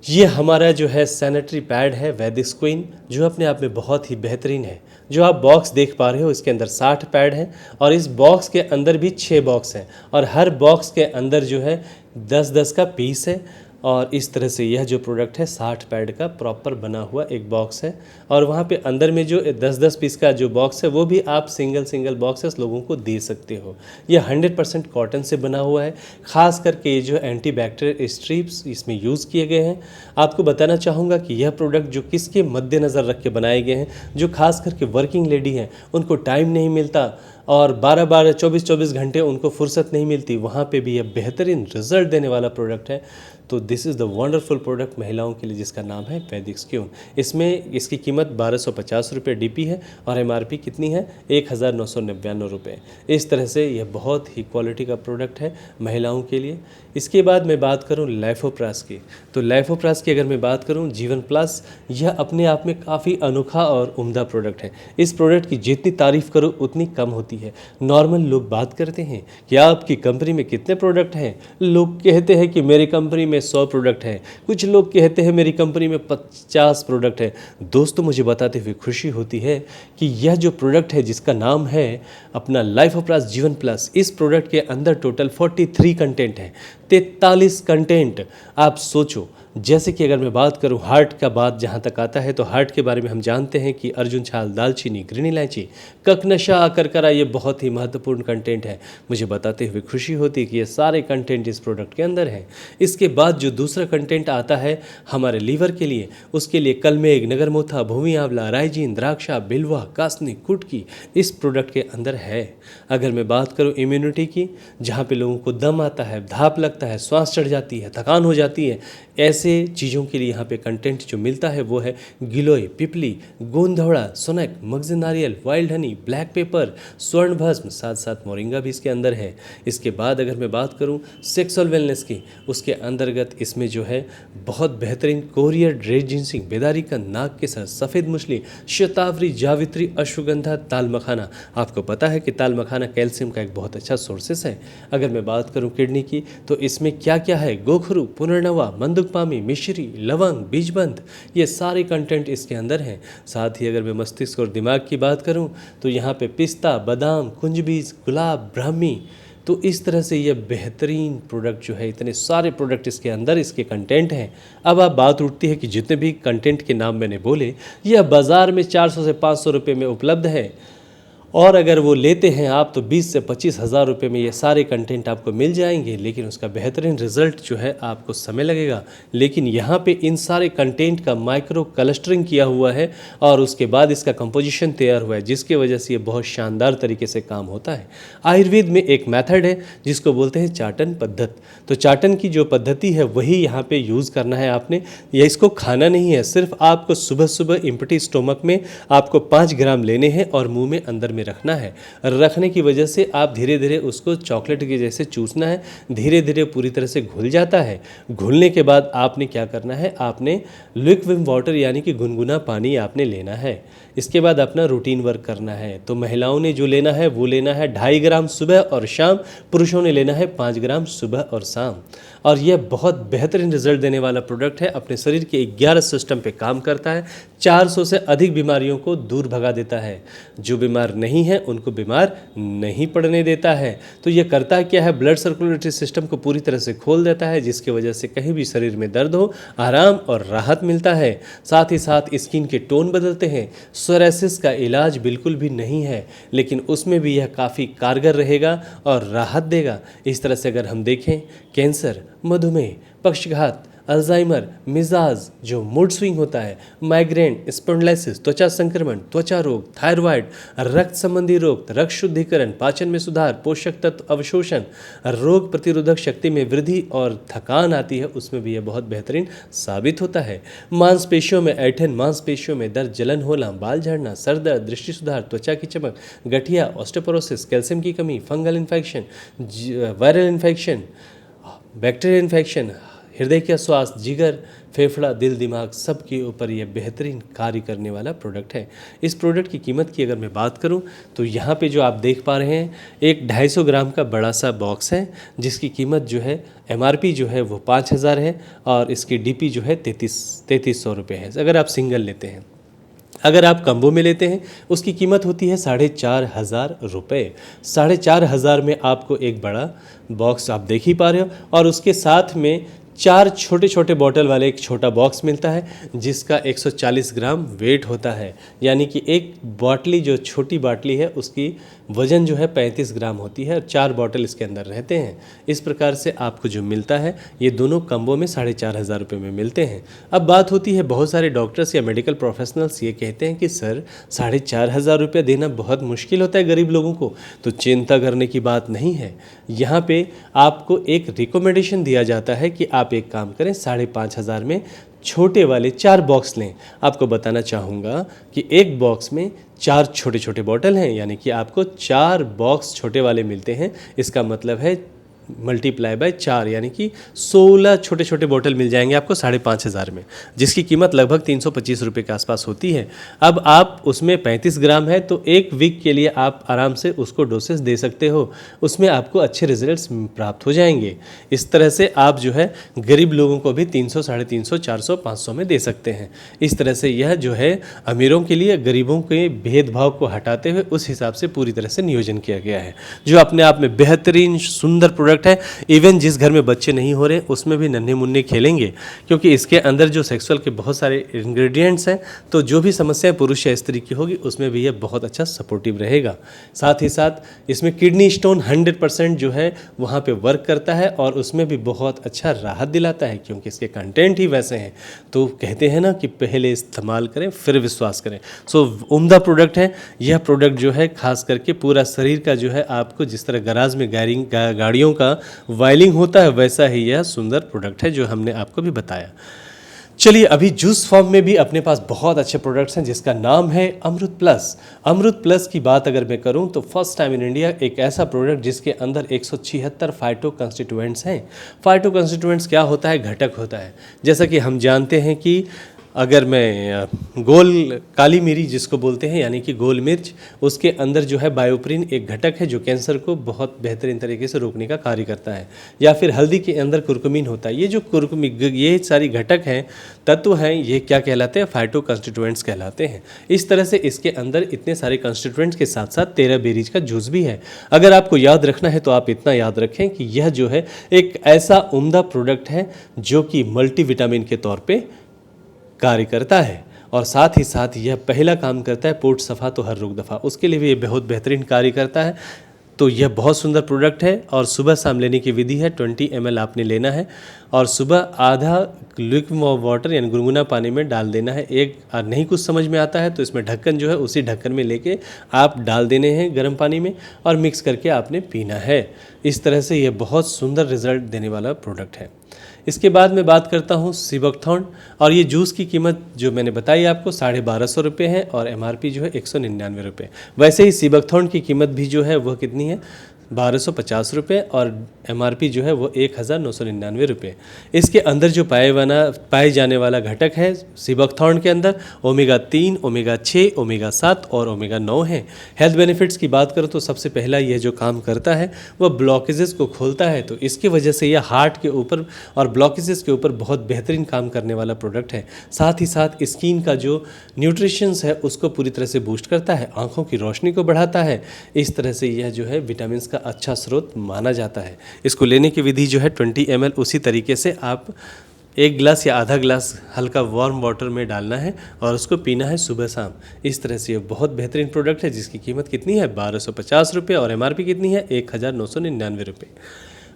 ये हमारा जो है सैनिटरी पैड है वैदिक्स क्वीन, जो अपने आप में बहुत ही बेहतरीन है। जो आप बॉक्स देख पा रहे हो, इसके अंदर 60 पैड हैं और इस बॉक्स के अंदर भी 6 बॉक्स हैं और हर बॉक्स के अंदर जो है 10-10 का पीस है। और इस तरह से यह जो प्रोडक्ट है 60 पैड का प्रॉपर बना हुआ एक बॉक्स है। और वहाँ पे अंदर में जो 10-10 पीस का जो बॉक्स है, वो भी आप सिंगल बॉक्सेस लोगों को दे सकते हो। यह 100% कॉटन से बना हुआ है। ख़ास करके ये जो एंटी बैक्टीरियल स्ट्रिप्स इसमें यूज़ किए गए हैं। आपको बताना चाहूँगा कि यह प्रोडक्ट जो किसके मद्देनज़र रख के बनाए गए हैं, जो खास करके वर्किंग लेडी हैं, उनको टाइम नहीं मिलता और 12-12, 24-24 घंटे उनको फुर्सत नहीं मिलती, वहाँ पे भी यह बेहतरीन रिजल्ट देने वाला प्रोडक्ट है। तो this is the wonderful product महिलाओं के लिए, जिसका नाम है वैदिक्स क्यून। इसमें इसकी कीमत 1250 रुपये DP है और MRP कितनी है? 1999 रुपये। इस तरह से यह बहुत ही क्वालिटी का प्रोडक्ट है महिलाओं के लिए। इसके बाद मैं बात करूं लाइफोप्रास की, तो लाइफोप्रास की अगर मैं बात करूं जीवन प्लस, यह अपने आप में काफ़ी अनोखा और उम्दा प्रोडक्ट है। इस प्रोडक्ट की जितनी तारीफ़ करो उतनी कम होती है। नॉर्मल लोग बात करते हैं कि आपकी कंपनी में कितने प्रोडक्ट हैं। लोग कहते हैं कि मेरी कंपनी में 100 प्रोडक्ट हैं, कुछ लोग कहते हैं मेरी कंपनी में 50 प्रोडक्ट हैं। दोस्तों, मुझे बताते हुए खुशी होती है कि यह जो प्रोडक्ट है, जिसका नाम है अपना लाइफोप्रास जीवन प्लस, इस प्रोडक्ट के अंदर टोटल 43 कंटेंट हैं, 43 कंटेंट। आप सोचो, जैसे कि अगर मैं बात करूं हार्ट का बात जहां तक आता है, तो हार्ट के बारे में हम जानते हैं कि अर्जुन छाल, दालचीनी, ग्रीन इलायची, ककनशा, अकरकरा, ये बहुत ही महत्वपूर्ण कंटेंट है। मुझे बताते हुए खुशी होती है कि ये सारे कंटेंट इस प्रोडक्ट के अंदर हैं। इसके बाद जो दूसरा कंटेंट आता है हमारे लीवर के लिए, उसके लिए कलमेघ, नगरमोथा, भूमि आंवला, राइजीन, द्राक्षा, बिल्वा, कासनी, कुटकी इस प्रोडक्ट के अंदर है। अगर मैं बात करूं इम्यूनिटी की, जहाँ पे लोगों को दम आता है, धाप लगता है, श्वास चढ़ जाती है, थकान हो जाती है, ऐसे चीज़ों के लिए यहाँ पे कंटेंट जो मिलता है वो है गिलोय, पिपली, गोंधौड़ा, सोनक, मगज नारियल, वाइल्ड हनी, ब्लैक पेपर, स्वर्ण भस्म, साथ साथ मोरिंगा भी इसके अंदर है। इसके बाद अगर मैं बात करूँ सेक्सुअल वेलनेस की, उसके अंतर्गत इसमें जो है बहुत बेहतरीन कोरियर, रेड जिनसिंग, बेदारी का, नाग के सर, सफ़ेद मुछली, शतावरी, जावित्री, अश्वगंधा, ताल मखाना। आपको पता है कि ताल मखाना कैल्शियम का एक बहुत अच्छा सोर्सेस है। अगर मैं बात करूँ किडनी की, तो इसमें क्या क्या है? गोखरू, पुनर्नवा, मंदुकपामी, मिश्री, लवंग, बीजबंद, ये सारे कंटेंट इसके अंदर हैं। साथ ही अगर मैं मस्तिष्क और दिमाग की बात करूं, तो यहाँ पे पिस्ता, बादाम, कुंजबीज, गुलाब, ब्राह्मी, तो इस तरह से ये बेहतरीन प्रोडक्ट जो है, इतने सारे प्रोडक्ट इसके अंदर इसके कंटेंट हैं। अब आप बात उठती है कि जितने भी कंटेंट के नाम मैंने बोले, यह बाज़ार में 400 से 500 रुपये में उपलब्ध है और अगर वो लेते हैं आप तो 20 से 25 हज़ार रुपये में ये सारे कंटेंट आपको मिल जाएंगे, लेकिन उसका बेहतरीन रिजल्ट जो है आपको समय लगेगा। लेकिन यहाँ पे इन सारे कंटेंट का माइक्रो क्लस्टरिंग किया हुआ है और उसके बाद इसका कंपोजिशन तैयार हुआ है, जिसकी वजह से ये बहुत शानदार तरीके से काम होता है। आयुर्वेद में एक मेथड है जिसको बोलते हैं चाटन पद्धत। तो चाटन की जो पद्धति है वही यहाँ पे यूज़ करना है आपने। या इसको खाना नहीं है, सिर्फ आपको सुबह सुबह इम्पटी स्टोमक में आपको 5 ग्राम लेने हैं और मुंह में अंदर में रखना है। रखने की वजह से आप धीरे धीरे उसको चॉकलेट के जैसे चूसना है, धीरे धीरे पूरी तरह से घुल जाता है। घुलने के बाद आपने क्या करना है, आपने लिक्विड वाटर यानी कि गुनगुना पानी आपने लेना है। इसके बाद अपना रूटीन वर्क करना है। तो महिलाओं ने जो लेना है वो लेना है 2.5 ग्राम सुबह और शाम, पुरुषों ने लेना है 5 ग्राम सुबह और शाम। और यह बहुत बेहतरीन रिजल्ट देने वाला प्रोडक्ट है। अपने शरीर के 11 सिस्टम पे काम करता है, 400 से अधिक बीमारियों को दूर भगा देता है। जो बीमार नहीं है उनको बीमार नहीं पड़ने देता है। तो यह करता क्या है, ब्लड सर्कुलेटरी सिस्टम को पूरी तरह से खोल देता है, जिसकी वजह से कहीं भी शरीर में दर्द हो आराम और राहत मिलता है। साथ ही साथ स्किन के टोन बदलते हैं। सोरासिस का इलाज बिल्कुल भी नहीं है, लेकिन उसमें भी यह काफ़ी कारगर रहेगा और राहत देगा। इस तरह से अगर हम देखें, कैंसर, मधुमेह, पक्षघात, अल्जाइमर, मिजाज, जो मूड स्विंग होता है, माइग्रेन, स्पॉन्डिलाइसिस, त्वचा संक्रमण, त्वचा रोग, थायराइड, रक्त संबंधी रोग, रक्त शुद्धिकरण, पाचन में सुधार, पोषक तत्व अवशोषण, रोग प्रतिरोधक शक्ति में वृद्धि और थकान आती है, उसमें भी यह बहुत बेहतरीन साबित होता है। मांसपेशियों में ऐंठन, मांसपेशियों में दर्द, जलन होना, बाल झड़ना, सर दर्द, दृष्टि सुधार, त्वचा की चमक, गठिया, ऑस्टियोपोरोसिस, कैल्शियम की कमी, fungal infection, viral infection, bacterial infection, हृदय का स्वास्थ्य, जिगर, फेफड़ा, दिल, दिमाग, सब के ऊपर यह बेहतरीन कार्य करने वाला प्रोडक्ट है। इस प्रोडक्ट की कीमत की अगर मैं बात करूं तो यहाँ पे जो आप देख पा रहे हैं, एक 250 ग्राम का बड़ा सा बॉक्स है, जिसकी कीमत जो है MRP जो है वो 5000 है और इसकी DP जो है 3300 रुपये है, अगर आप सिंगल लेते हैं। अगर आप कम्बो में लेते हैं उसकी कीमत होती है 4500 रुपये। 4500 में आपको एक बड़ा बॉक्स आप देख ही पा रहे हो, और उसके साथ में 4 छोटे छोटे बॉटल वाले एक छोटा बॉक्स मिलता है, जिसका 140 ग्राम वेट होता है। यानी कि एक बाटली, जो छोटी बाटली है, उसकी वज़न जो है 35 ग्राम होती है और 4 बॉटल इसके अंदर रहते हैं। इस प्रकार से आपको जो मिलता है ये दोनों कम्बो में 4500 रुपये में मिलते हैं। अब बात होती है, बहुत सारे डॉक्टर्स या मेडिकल प्रोफेशनल्स ये कहते हैं कि सर 4500 रुपये देना बहुत मुश्किल होता है गरीब लोगों को। तो चिंता करने की बात नहीं है। यहाँ पे आपको एक रिकमेंडेशन दिया जाता है कि आप एक काम करें, 5500 में छोटे वाले 4 बॉक्स लें। आपको बताना चाहूँगा कि एक बॉक्स में 4 छोटे छोटे बॉटल हैं, यानी कि आपको 4 बॉक्स छोटे वाले मिलते हैं। इसका मतलब है मल्टीप्लाई बाय 4, यानी कि 16 छोटे छोटे बोतल मिल जाएंगे आपको 5500 में, जिसकी कीमत लगभग 325 रुपये के आसपास होती है। अब आप उसमें 35 ग्राम है तो एक वीक के लिए आप आराम से उसको डोसेस दे सकते हो, उसमें आपको अच्छे रिजल्ट्स प्राप्त हो जाएंगे। इस तरह से आप जो है गरीब लोगों को भी 300, 350, 400, 500 में दे सकते हैं। इस तरह से यह जो है अमीरों के लिए गरीबों के भेदभाव को हटाते हुए उस हिसाब से पूरी तरह से नियोजन किया गया है, जो अपने आप में बेहतरीन सुंदर प्रोडक्ट है। इवन जिस घर में बच्चे नहीं हो रहे उसमें भी नन्हे मुन्ने खेलेंगे, क्योंकि इसके अंदर जो सेक्सुअल के बहुत सारे इंग्रेडिएंट्स हैं, तो जो भी समस्या पुरुष या स्त्री की होगी उसमें भी यह बहुत अच्छा सपोर्टिव रहेगा। साथ ही साथ इसमें किडनी स्टोन 100% जो है वहाँ पे वर्क करता है और उसमें भी बहुत अच्छा राहत दिलाता है, क्योंकि इसके कंटेंट ही वैसे हैं। तो कहते हैं ना कि पहले इस्तेमाल करें फिर विश्वास करें। सो उम्दा प्रोडक्ट है यह प्रोडक्ट, जो है खास करके पूरा शरीर का जो है, आपको जिस तरह गराज में गाड़ियों का वायलिंग होता है वैसा ही यह सुंदर प्रोडक्ट है जो हमने आपको भी बताया। चलिए, अभी जूस फॉर्म में भी अपने पास बहुत अच्छे प्रोडक्ट्स हैं, जिसका नाम है अमृत प्लस। अमृत प्लस की बात अगर मैं करूं तो फर्स्ट टाइम इन इंडिया एक ऐसा प्रोडक्ट जिसके अंदर 176 फाइटो कंस्टिट्यूएंट्स हैं। फाइटो कंस्टिट्यूएंट्स क्या होता है? घटक होता है। जैसा कि हम जानते हैं कि अगर मैं गोल काली मिरी जिसको बोलते हैं, यानी कि गोल मिर्च, उसके अंदर जो है बायोप्रिन एक घटक है जो कैंसर को बहुत बेहतरीन तरीके से रोकने का कार्य करता है। या फिर हल्दी के अंदर कुरकुमिन होता है। ये जो ये सारी घटक हैं, तत्व हैं, ये क्या कहलाते हैं? फाइटो कंस्टिट्यूएंट्स कहलाते हैं। इस तरह से इसके अंदर इतने सारे कंस्टिट्यूएंट्स के साथ साथ 13 बेरीज का जूस भी है। अगर आपको याद रखना है तो आप इतना याद रखें कि यह जो है एक ऐसा उम्दा प्रोडक्ट है जो कि मल्टीविटामिन के तौर पर कार्य करता है। और साथ ही साथ यह पहला काम करता है पोट सफ़ा तो हर रोग दफ़ा, उसके लिए भी ये बहुत बेहतरीन कार्य करता है। तो यह बहुत सुंदर प्रोडक्ट है और सुबह शाम लेने की विधि है। 20 ml आपने लेना है और सुबह आधा ल्यूकवार्म वाटर यानी गुनगुना पानी में डाल देना है। एक नहीं कुछ समझ में आता है तो इसमें ढक्कन जो है उसी ढक्कन में लेके आप डाल देने हैं गर्म पानी में और मिक्स करके आपने पीना है। इस तरह से यह बहुत सुंदर रिजल्ट देने वाला प्रोडक्ट है। इसके बाद मैं बात करता हूँ सिबकथॉर्न, और ये जूस की कीमत जो मैंने बताई आपको 1250 रुपये है और MRP जो है 199 रुपये। वैसे ही सिबकथॉर्न की कीमत भी जो है वह कितनी है 1250 रुपये और MRP जो है वो 1999 रुपये। इसके अंदर जो पाए जाने वाला घटक है सिबकथॉर्न के अंदर ओमेगा 3, ओमेगा 6, ओमेगा 7 और ओमेगा 9 है। हेल्थ बेनिफिट्स की बात करो तो सबसे पहला यह जो काम करता है वह ब्लॉकेजेस को खोलता है, तो इसकी वजह से यह हार्ट के ऊपर और ब्लॉकेजेस के ऊपर बहुत बेहतरीन काम करने वाला प्रोडक्ट है। साथ ही साथ स्किन का जो न्यूट्रिशंस है उसको पूरी तरह से बूस्ट करता है, आँखों की रोशनी को बढ़ाता है। इस तरह से यह जो है विटामिन का अच्छा स्रोत माना जाता है। इसको लेने की विधि जो है 20 ml उसी तरीके से आप 1 गिलास या आधा गिलास हल्का वार्म वाटर में डालना है और उसको पीना है सुबह शाम। इस तरह से ये बहुत बेहतरीन प्रोडक्ट है जिसकी कीमत कितनी है 1250 रुपये और MRP कितनी है 1999 रुपये।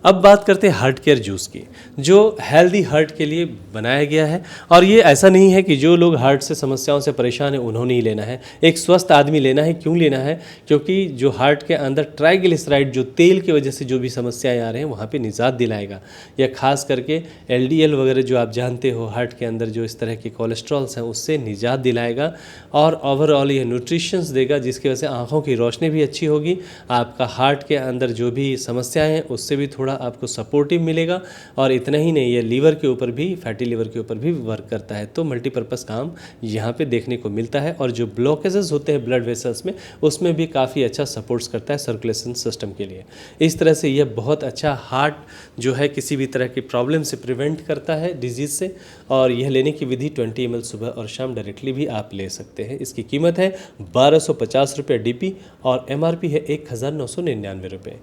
अब बात करते हैं हार्ट केयर जूस की, जो हेल्दी हार्ट के लिए बनाया गया है। और ये ऐसा नहीं है कि जो लोग हार्ट से समस्याओं से परेशान हैं उन्होंने ही लेना है, एक स्वस्थ आदमी लेना है। क्यों लेना है? क्योंकि जो हार्ट के अंदर ट्राइग्लिसराइड जो तेल की वजह से जो भी समस्याएं आ रहे हैं वहाँ पे निजात दिलाएगा। या खास करके LDL वगैरह जो आप जानते हो हार्ट के अंदर जो इस तरह के कोलेस्ट्रॉल्स हैं उससे निजात दिलाएगा और ओवरऑल ये न्यूट्रिशंस देगा जिसकी वजह से आँखों की रोशनी भी अच्छी होगी। आपका हार्ट के अंदर जो भी समस्याएँ हैं उससे भी थोड़ा आपको सपोर्टिव मिलेगा। और इतना ही नहीं, ये लीवर के ऊपर भी, फैटी लीवर के ऊपर भी वर्क करता है। तो मल्टीपर्पज़ काम यहाँ पे देखने को मिलता है। और जो ब्लॉकेजेस होते हैं ब्लड वेसल्स में उसमें भी काफ़ी अच्छा सपोर्ट्स करता है सर्कुलेशन सिस्टम के लिए। इस तरह से यह बहुत अच्छा हार्ट जो है किसी भी तरह की प्रॉब्लम से प्रिवेंट करता है, डिजीज़ से। और यह लेने की विधि 20 ml सुबह और शाम डायरेक्टली भी आप ले सकते हैं। इसकी कीमत है 1250 रुपये DP और MRP है 1999 रुपये।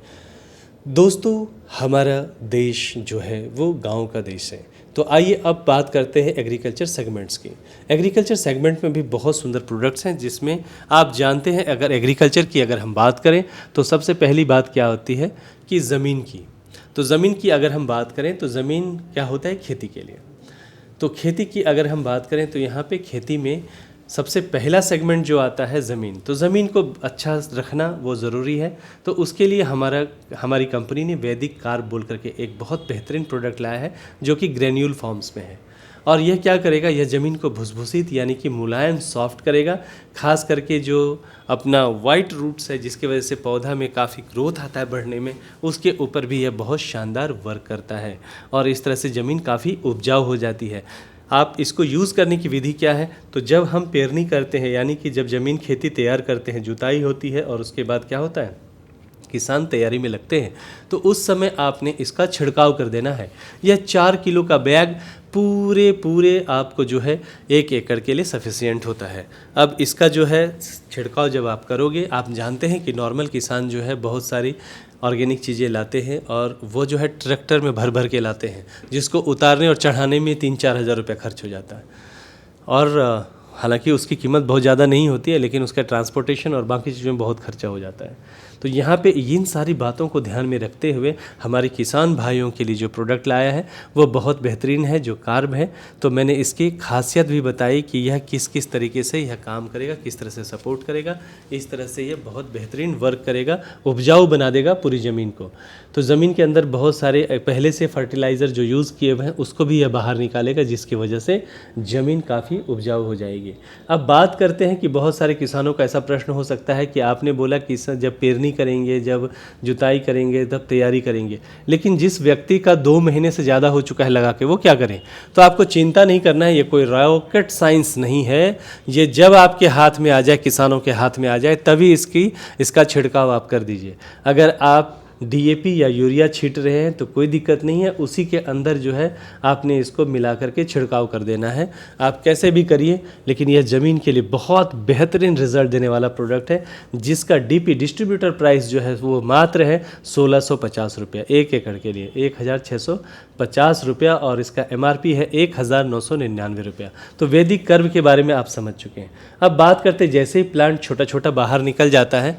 दोस्तों, हमारा देश जो है वो गांव का देश है। तो आइए अब बात करते हैं एग्रीकल्चर सेगमेंट्स की। एग्रीकल्चर सेगमेंट में भी बहुत सुंदर प्रोडक्ट्स हैं जिसमें आप जानते हैं अगर एग्रीकल्चर की अगर हम बात करें तो सबसे पहली बात क्या होती है कि ज़मीन की। तो ज़मीन की अगर हम बात करें तो ज़मीन क्या होता है खेती के लिए। तो खेती की अगर हम बात करें तो यहाँ पे खेती में सबसे पहला सेगमेंट जो आता है ज़मीन। तो ज़मीन को अच्छा रखना वो ज़रूरी है। तो उसके लिए हमारी कंपनी ने वैदिक कार्ब बोल करके एक बहुत बेहतरीन प्रोडक्ट लाया है जो कि ग्रेन्यूल फॉर्म्स में है। और यह क्या करेगा, यह ज़मीन को भुसभुसित यानी कि मुलायम सॉफ्ट करेगा। खास करके जो अपना वाइट रूट्स है जिसकी वजह से पौधा में काफ़ी ग्रोथ आता है बढ़ने में, उसके ऊपर भी यह बहुत शानदार वर्क करता है। और इस तरह से ज़मीन काफ़ी उपजाऊ हो जाती है। आप इसको यूज़ करने की विधि क्या है, तो जब हम पेरनी करते हैं यानी कि जब ज़मीन खेती तैयार करते हैं, जुताई होती है और उसके बाद क्या होता है किसान तैयारी में लगते हैं, तो उस समय आपने इसका छिड़काव कर देना है। यह 4 किलो का बैग पूरे आपको जो है 1 एकड़ के लिए सफिशिएंट होता है। अब इसका जो है छिड़काव जब आप करोगे, आप जानते हैं कि नॉर्मल किसान जो है बहुत सारी ऑर्गेनिक चीज़ें लाते हैं और वो जो है ट्रैक्टर में भर भर के लाते हैं जिसको उतारने और चढ़ाने में 3-4 हज़ार रुपये खर्च हो जाता है। और हालांकि उसकी कीमत बहुत ज़्यादा नहीं होती है लेकिन उसका ट्रांसपोर्टेशन और बाकी चीज़ों में बहुत खर्चा हो जाता है। तो यहाँ पे इन सारी बातों को ध्यान में रखते हुए हमारे किसान भाइयों के लिए जो प्रोडक्ट लाया है वो बहुत बेहतरीन है, जो कार्ब है। तो मैंने इसकी खासियत भी बताई कि यह किस किस तरीके से यह काम करेगा, किस तरह से सपोर्ट करेगा। इस तरह से यह बहुत बेहतरीन वर्क करेगा, उपजाऊ बना देगा पूरी ज़मीन को। तो ज़मीन के अंदर बहुत सारे पहले से फर्टिलाइज़र जो यूज़ किए हुए हैं उसको भी यह बाहर निकालेगा जिसकी वजह से ज़मीन काफ़ी उपजाऊ हो जाएगी। अब बात करते हैं कि बहुत सारे किसानों का ऐसा प्रश्न हो सकता है कि आपने बोला कि जब पेरनी करेंगे, जब जुताई करेंगे, तब तैयारी करेंगे, लेकिन जिस व्यक्ति का 2 महीने से ज़्यादा हो चुका है लगा के, वो क्या करें? तो आपको चिंता नहीं करना है, ये कोई रॉकेट साइंस नहीं है। ये जब आपके हाथ में आ जाए, किसानों के हाथ में आ जाए, तभी इसका छिड़काव आप कर दीजिए। अगर आप डीएपी या यूरिया छींट रहे हैं तो कोई दिक्कत नहीं है, उसी के अंदर जो है आपने इसको मिला करके छिड़काव कर देना है। आप कैसे भी करिए, लेकिन यह ज़मीन के लिए बहुत बेहतरीन रिजल्ट देने वाला प्रोडक्ट है, जिसका डीपी डिस्ट्रीब्यूटर प्राइस जो है वो मात्र है 1650 रुपया 1 एकड़ के लिए, 1650 रुपया, और इसका एमआरपी है 1999 रुपया। तो वैदिक कर्व के बारे में आप समझ चुके हैं। अब बात करते जैसे ही प्लांट छोटा छोटा बाहर निकल जाता है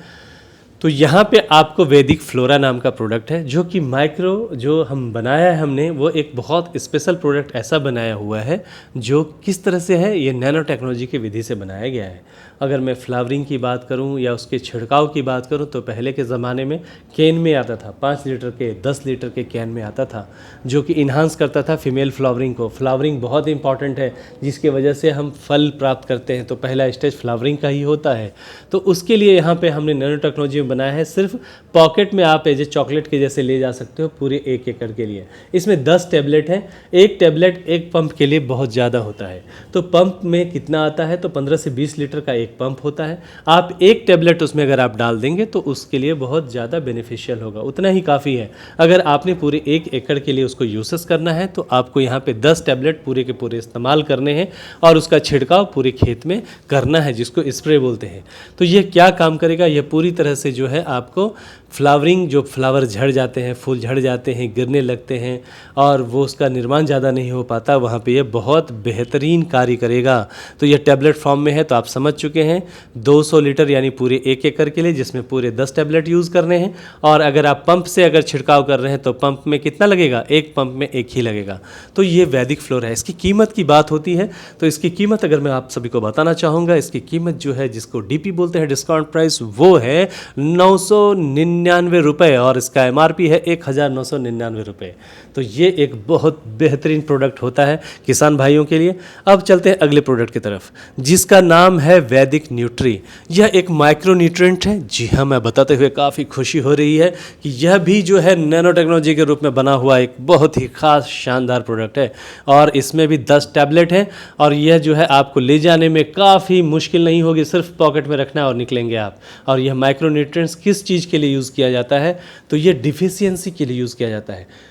तो यहाँ पे आपको वैदिक फ्लोरा नाम का प्रोडक्ट है, जो कि माइक्रो जो हम बनाया है हमने, वो एक बहुत स्पेशल प्रोडक्ट ऐसा बनाया हुआ है जो किस तरह से है, ये नैनो टेक्नोलॉजी की विधि से बनाया गया है। अगर मैं फ्लावरिंग की बात करूं या उसके छिड़काव की बात करूं तो पहले के ज़माने में कैन में आता था, 5 लीटर के 10 लीटर के कैन में आता था, जो कि इन्हांस करता था फीमेल फ्लावरिंग को। फ्लावरिंग बहुत इंपॉर्टेंट है, जिसके वजह से हम फल प्राप्त करते हैं, तो पहला स्टेज फ्लावरिंग का ही होता है। तो उसके लिए यहाँ पे हमने नैनो टेक्नोलॉजी बनाया है। सिर्फ पॉकेट में आप एज ए चॉकलेट के जैसे ले जा सकते हो पूरे 1 एकड़ के लिए। इसमें 10 टैबलेट हैं। एक टैबलेट एक पंप के लिए बहुत ज़्यादा होता है। तो पंप में कितना आता है, तो 15 से 20 लीटर का एक पंप होता है। आप एक टैबलेट उसमें अगर आप डाल देंगे तो उसके लिए बहुत ज़्यादा बेनिफिशियल होगा, उतना ही काफ़ी है। अगर आपने पूरे 1 एकड़ के लिए उसको यूसेस करना है तो आपको यहाँ पे 10 टैबलेट पूरे के पूरे इस्तेमाल करने हैं और उसका छिड़काव पूरे खेत में करना है, जिसको स्प्रे बोलते हैं। तो ये क्या काम करेगा, यह पूरी तरह से जो है आपको फ्लावरिंग, जो फ्लावर झड़ जाते हैं, फूल झड़ जाते हैं, गिरने लगते हैं और वो उसका निर्माण ज़्यादा नहीं हो पाता, वहाँ पे ये बहुत बेहतरीन कार्य करेगा। तो ये टैबलेट फॉर्म में है, तो आप समझ चुके हैं 200 लीटर यानी पूरे 1 एकड़ के लिए, जिसमें पूरे 10 टैबलेट यूज़ करने हैं। और अगर आप पंप से अगर छिड़काव कर रहे हैं तो पंप में कितना लगेगा, एक पंप में एक ही लगेगा। तो ये वैदिक फ्लोरा है। इसकी कीमत की बात होती है तो इसकी कीमत अगर मैं आप सभी को बताना चाहूँगा, इसकी कीमत जो है जिसको डीपी बोलते हैं, डिस्काउंट प्राइस, वो है 999 रुपये और इसका एमआरपी है 1999 रुपये। तो ये एक बहुत बेहतरीन प्रोडक्ट होता है किसान भाइयों के लिए। अब चलते हैं अगले प्रोडक्ट की तरफ, जिसका नाम है वैदिक न्यूट्री। यह एक माइक्रो न्यूट्रिएंट है। जी हाँ, मैं बताते हुए काफ़ी खुशी हो रही है कि यह भी जो है नैनो टेक्नोलॉजी के रूप में बना हुआ एक बहुत ही खास शानदार प्रोडक्ट है। और इसमें भी 10 टैबलेट हैं और यह जो है आपको ले जाने में काफ़ी मुश्किल नहीं होगी, सिर्फ पॉकेट में रखना और निकलेंगे आप। और यह माइक्रो न्यूट्रिएंट्स किस चीज़ के लिए यूज़ किया जाता है, तो ये डिफिशियंसी के लिए यूज़ किया जाता है।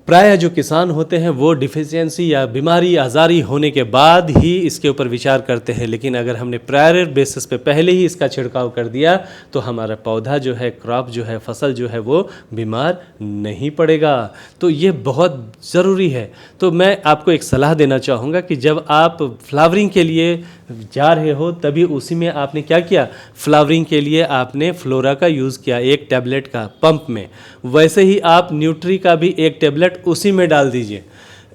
प्रायः जो किसान होते हैं वो डिफिशियंसी या बीमारी आज़ारी होने के बाद ही इसके ऊपर विचार करते हैं, लेकिन अगर हमने प्रायर बेसिस पे पहले ही इसका छिड़काव कर दिया तो हमारा पौधा जो है, क्रॉप जो है, फसल जो है, वो बीमार नहीं पड़ेगा। तो ये बहुत ज़रूरी है। तो मैं आपको एक सलाह देना चाहूँगा कि जब आप फ्लावरिंग के लिए जा रहे हो तभी उसी में आपने क्या किया, फ्लावरिंग के लिए आपने फ्लोरा का यूज़ किया 1 टैबलेट का पंप में। वैसे ही आप न्यूट्री का भी 1 टैबलेट उसी में डाल दीजिए।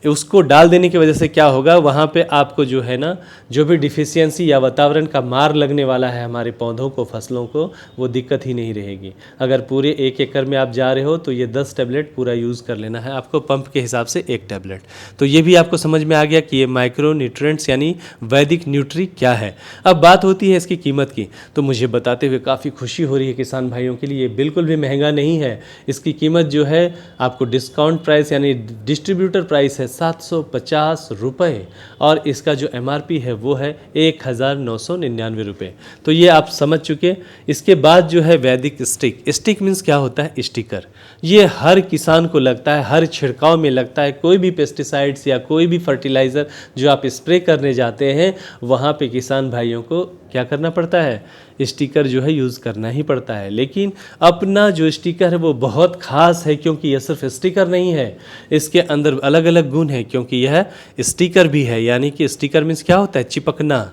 उसको डाल देने की वजह से क्या होगा, वहाँ पे आपको जो है ना, जो भी डिफिशियंसी या वातावरण का मार लगने वाला है हमारे पौधों को, फसलों को, वो दिक्कत ही नहीं रहेगी। अगर पूरे 1 एकड़ में आप जा रहे हो तो ये 10 टैबलेट पूरा यूज़ कर लेना है आपको, पंप के हिसाब से 1 टैबलेट। तो ये भी आपको समझ में आ गया कि ये माइक्रो न्यूट्रिएंट्स यानी वैदिक न्यूट्री क्या है। अब बात होती है इसकी कीमत की, तो मुझे बताते हुए काफ़ी खुशी हो रही है किसान भाइयों के लिए। ये बिल्कुल भी महंगा नहीं है। इसकी कीमत जो है आपको डिस्काउंट प्राइस यानी डिस्ट्रीब्यूटर प्राइस है 750 रुपये और इसका जो एमआरपी है वो है 1999 रुपये। तो ये आप समझ चुके। इसके बाद जो है वैदिक स्टिक। स्टिक मीन्स क्या होता है, स्टिकर। ये हर किसान को लगता है, हर छिड़काव में लगता है। कोई भी पेस्टिसाइड्स या कोई भी फर्टिलाइज़र जो आप स्प्रे करने जाते हैं वहाँ पे किसान भाइयों को क्या करना पड़ता है, स्टिकर जो है यूज़ करना ही पड़ता है। लेकिन अपना जो स्टिकर है वो बहुत ख़ास है, क्योंकि यह सिर्फ स्टिकर नहीं है, इसके अंदर अलग अलग गुण है। क्योंकि यह स्टिकर भी है, यानी कि स्टिकर मीन्स क्या होता है, चिपकना।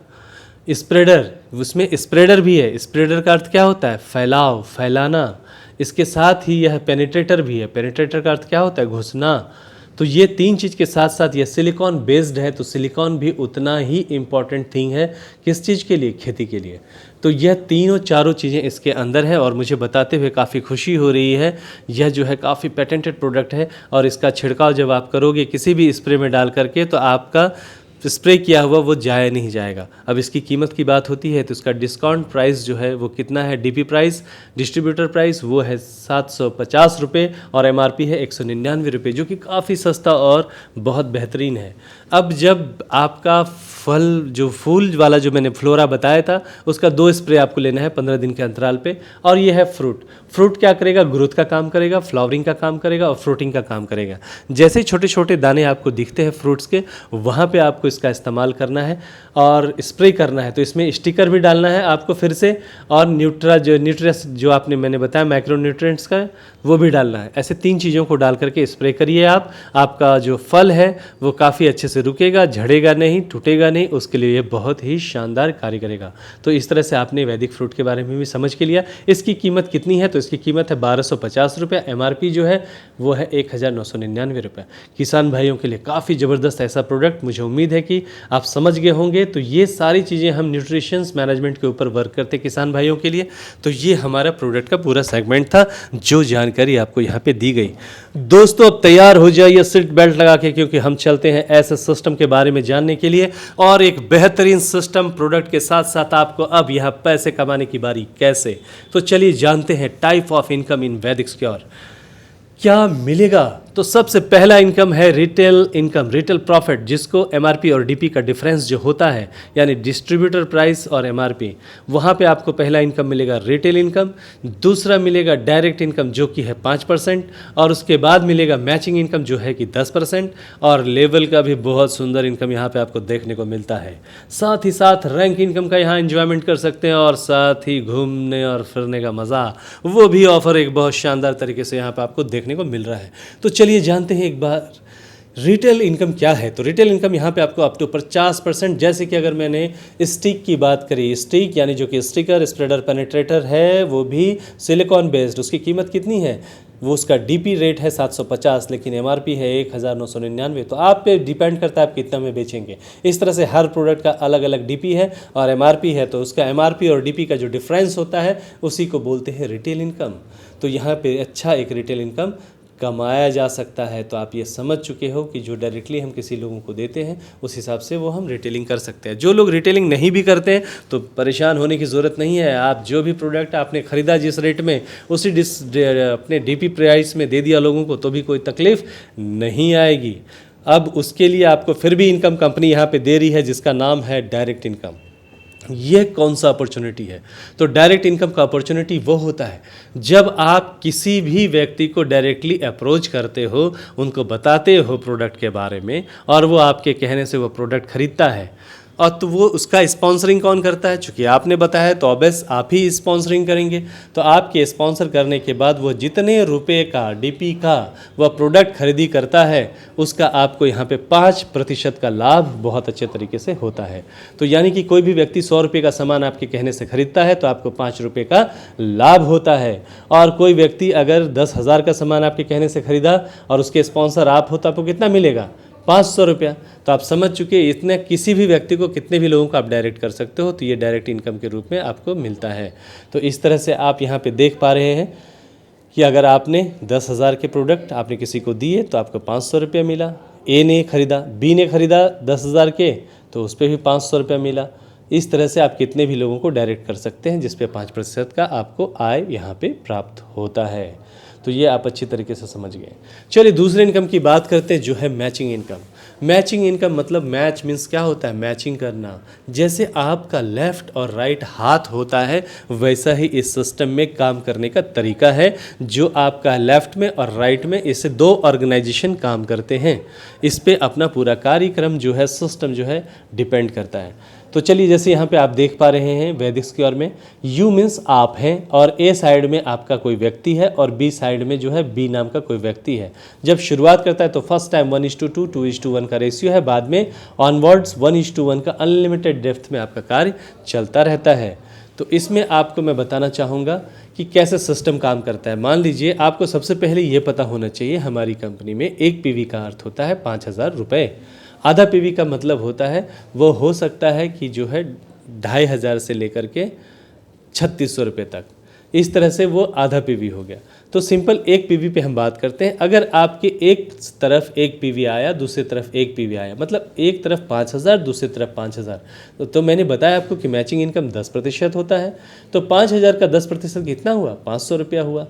स्प्रेडर, उसमें स्प्रेडर भी है। स्प्रेडर का अर्थ क्या होता है, फैलाव, फैलाना। इसके साथ ही यह पेनिट्रेटर भी है। पेनिट्रेटर का अर्थ क्या होता है, घुसना। तो ये 3 चीज़ के साथ साथ ये सिलिकॉन बेस्ड है, तो सिलिकॉन भी उतना ही इम्पॉर्टेंट थिंग है किस चीज़ के लिए, खेती के लिए। तो यह तीनों चारों चीज़ें इसके अंदर है और मुझे बताते हुए काफ़ी खुशी हो रही है। यह जो है काफ़ी पेटेंटेड प्रोडक्ट है और इसका छिड़काव जब आप करोगे किसी भी स्प्रे में डाल करके तो आपका स्प्रे किया हुआ वो जाया नहीं जाएगा। अब इसकी कीमत की बात होती है तो इसका डिस्काउंट प्राइस जो है वो कितना है, डीपी प्राइस, डिस्ट्रीब्यूटर प्राइस वो है 750 रुपये और एमआरपी है 199 रुपये, जो कि काफ़ी सस्ता और बहुत बेहतरीन है। अब जब आपका फल जो फूल वाला जो मैंने फ्लोरा बताया था उसका 2 स्प्रे आपको लेना है 15 दिन के अंतराल पे। और ये है फ्रूट। फ्रूट क्या करेगा, ग्रोथ का काम करेगा, फ्लावरिंग का काम करेगा और फ्रूटिंग का काम करेगा। जैसे छोटे छोटे दाने आपको दिखते हैं फ्रूट्स के, वहाँ पे आपको इसका इस्तेमाल करना है और स्प्रे करना है। तो इसमें स्टिकर भी डालना है आपको फिर से, और न्यूट्रियस जो आपने मैंने बताया माइक्रो न्यूट्रिएंट्स का, वो भी डालना है। ऐसे 3 चीज़ों को डाल करके स्प्रे करिए आप। आपका जो फल है वो काफ़ी अच्छे से रुकेगा, झड़ेगा नहीं, टूटेगा नहीं, उसके लिए ये बहुत ही शानदार कार्य करेगा। तो इस तरह से आपने वैदिक फ्रूट के बारे में भी समझ के लिया। इसकी कीमत कितनी है, तो इसकी कीमत है 1250 रुपये, एमआरपी जो है वो है 1999 रुपये। किसान भाइयों के लिए काफ़ी ज़बरदस्त ऐसा प्रोडक्ट, मुझे उम्मीद है कि आप समझ गए होंगे। तो ये सारी चीज़ें हम न्यूट्रिशंस मैनेजमेंट के ऊपर वर्क करते किसान भाइयों के लिए। तो ये हमारा प्रोडक्ट का पूरा सेगमेंट था, जो जानकारी आपको यहाँ पे दी गई। दोस्तों अब तैयार हो जाइए सीट बेल्ट लगा के, क्योंकि हम चलते हैं ऐसे सिस्टम के बारे में जानने के लिए, और एक बेहतरीन सिस्टम प्रोडक्ट के साथ साथ आपको अब यहाँ पैसे कमाने की बारी कैसे। तो चलिए जानते हैं टाइप ऑफ इनकम इन वैदिक सिक्योर क्या मिलेगा। तो सबसे पहला इनकम है रिटेल इनकम, रिटेल प्रॉफिट, जिसको एमआरपी और डीपी का डिफरेंस जो होता है, यानी डिस्ट्रीब्यूटर प्राइस और एमआरपी, वहाँ पे आपको पहला इनकम मिलेगा रिटेल इनकम। दूसरा मिलेगा डायरेक्ट इनकम जो कि है 5%, और उसके बाद मिलेगा मैचिंग इनकम जो है कि 10%, और लेवल का भी बहुत सुंदर इनकम यहाँ पे आपको देखने को मिलता है। साथ ही साथ रैंक इनकम का यहाँ एंजॉयमेंट कर सकते हैं, और साथ ही घूमने और फिरने का मज़ा, वो भी ऑफर एक बहुत शानदार तरीके से यहाँ पे आपको देखने को मिल रहा है। तो चलिए जानते हैं एक बार रिटेल इनकम क्या है। तो रिटेल इनकम यहाँ पे आपको अप टू 50%, जैसे कि अगर मैंने स्टिक की बात करी, स्टिक यानी जो कि स्टिकर स्प्रेडर पेनिट्रेटर है, वो भी सिलिकॉन बेस्ड, उसकी कीमत कितनी है, वो उसका डीपी रेट है 750, लेकिन एमआरपी है 1999। तो आप पे डिपेंड करता है आप कितना में बेचेंगे। इस तरह से हर प्रोडक्ट का अलग अलग डीपी है और एमआरपी है, तो उसका एमआरपी और डीपी का जो डिफरेंस होता है उसी को बोलते हैं रिटेल इनकम। तो यहाँ पे अच्छा एक रिटेल इनकम कमाया जा सकता है। तो आप ये समझ चुके हो कि जो डायरेक्टली हम किसी लोगों को देते हैं उस हिसाब से वो हम रिटेलिंग कर सकते हैं। जो लोग रिटेलिंग नहीं भी करते हैं तो परेशान होने की ज़रूरत नहीं है। आप जो भी प्रोडक्ट आपने ख़रीदा जिस रेट में, उसी अपने डीपी प्राइस में दे दिया लोगों को, तो भी कोई तकलीफ़ नहीं आएगी। अब उसके लिए आपको फिर भी इनकम कंपनी यहाँ पे दे रही है, जिसका नाम है डायरेक्ट इनकम। ये कौन सा अपॉर्चुनिटी है, तो डायरेक्ट इनकम का अपॉर्चुनिटी वो होता है जब आप किसी भी व्यक्ति को डायरेक्टली अप्रोच करते हो, उनको बताते हो प्रोडक्ट के बारे में, और वो आपके कहने से वो प्रोडक्ट खरीदता है। और तो वो उसका स्पॉन्सरिंग कौन करता है, चूँकि आपने बताया तो ऑब्वियस आप ही स्पॉन्सरिंग करेंगे। तो आपके स्पॉन्सर करने के बाद वो जितने रुपए का डीपी का वह प्रोडक्ट खरीदी करता है, उसका आपको यहाँ पे 5% का लाभ बहुत अच्छे तरीके से होता है। तो यानी कि कोई भी व्यक्ति 100 रुपये का सामान आपके कहने से खरीदता है तो आपको 5 रुपये का लाभ होता है। और कोई व्यक्ति अगर 10,000 का सामान आपके कहने से खरीदा और उसके स्पॉन्सर आप हो, तो आपको कितना मिलेगा, 500 रुपया। तो आप समझ चुके इतने किसी भी व्यक्ति को, कितने भी लोगों को आप डायरेक्ट कर सकते हो। तो ये डायरेक्ट इनकम के रूप में आपको मिलता है। तो इस तरह से आप यहाँ पे देख पा रहे हैं कि अगर आपने 10,000 के प्रोडक्ट आपने किसी को दिए तो आपको 500 रुपया मिला। ए ने खरीदा, बी ने खरीदा 10,000 के, तो उस पर भी 500 रुपया मिला। इस तरह से आप कितने भी लोगों को डायरेक्ट कर सकते हैं, जिस पे 5% का आपको आय यहाँ पे प्राप्त होता है। तो ये आप अच्छी तरीके से समझ गए। चलिए दूसरे इनकम की बात करते हैं, जो है मैचिंग इनकम। मैचिंग इनकम मतलब मैच मीन्स क्या होता है, मैचिंग करना। जैसे आपका लेफ्ट और राइट हाथ होता है, वैसा ही इस सिस्टम में काम करने का तरीका है। जो आपका लेफ्ट में और राइट में, इससे 2 ऑर्गेनाइजेशन काम करते हैं। इस पे अपना पूरा कार्यक्रम जो है, सिस्टम जो है, डिपेंड करता है। तो चलिए जैसे यहाँ पे आप देख पा रहे हैं वैदिक सिक्योर में, यू मीन्स आप हैं, और ए साइड में आपका कोई व्यक्ति है, और बी साइड में जो है बी नाम का कोई व्यक्ति है। जब शुरुआत करता है तो फर्स्ट टाइम 1:2, 2:1 का रेशियो है, बाद में ऑनवर्ड्स 1:1 का अनलिमिटेड डेप्थ में आपका कार्य चलता रहता है। तो इसमें आपको मैं बताना चाहूँगा कि कैसे सिस्टम काम करता है। मान लीजिए आपको सबसे पहले ये पता होना चाहिए, हमारी कंपनी में 1 PV का अर्थ होता है 5,000 रुपये। आधा PV का मतलब होता है वो हो सकता है कि जो है 2,500 से लेकर के 3,600 रुपये तक। इस तरह से वो आधा पीवी हो गया। तो सिंपल एक पीवी पे हम बात करते हैं। अगर आपके एक तरफ एक पीवी आया, दूसरी तरफ एक पीवी आया, मतलब एक तरफ 5,000, दूसरी तरफ 5,000, तो मैंने बताया आपको कि मैचिंग इनकम 10% होता है। तो 5,000 का 10% कितना हुआ? 500 रुपया हुआ।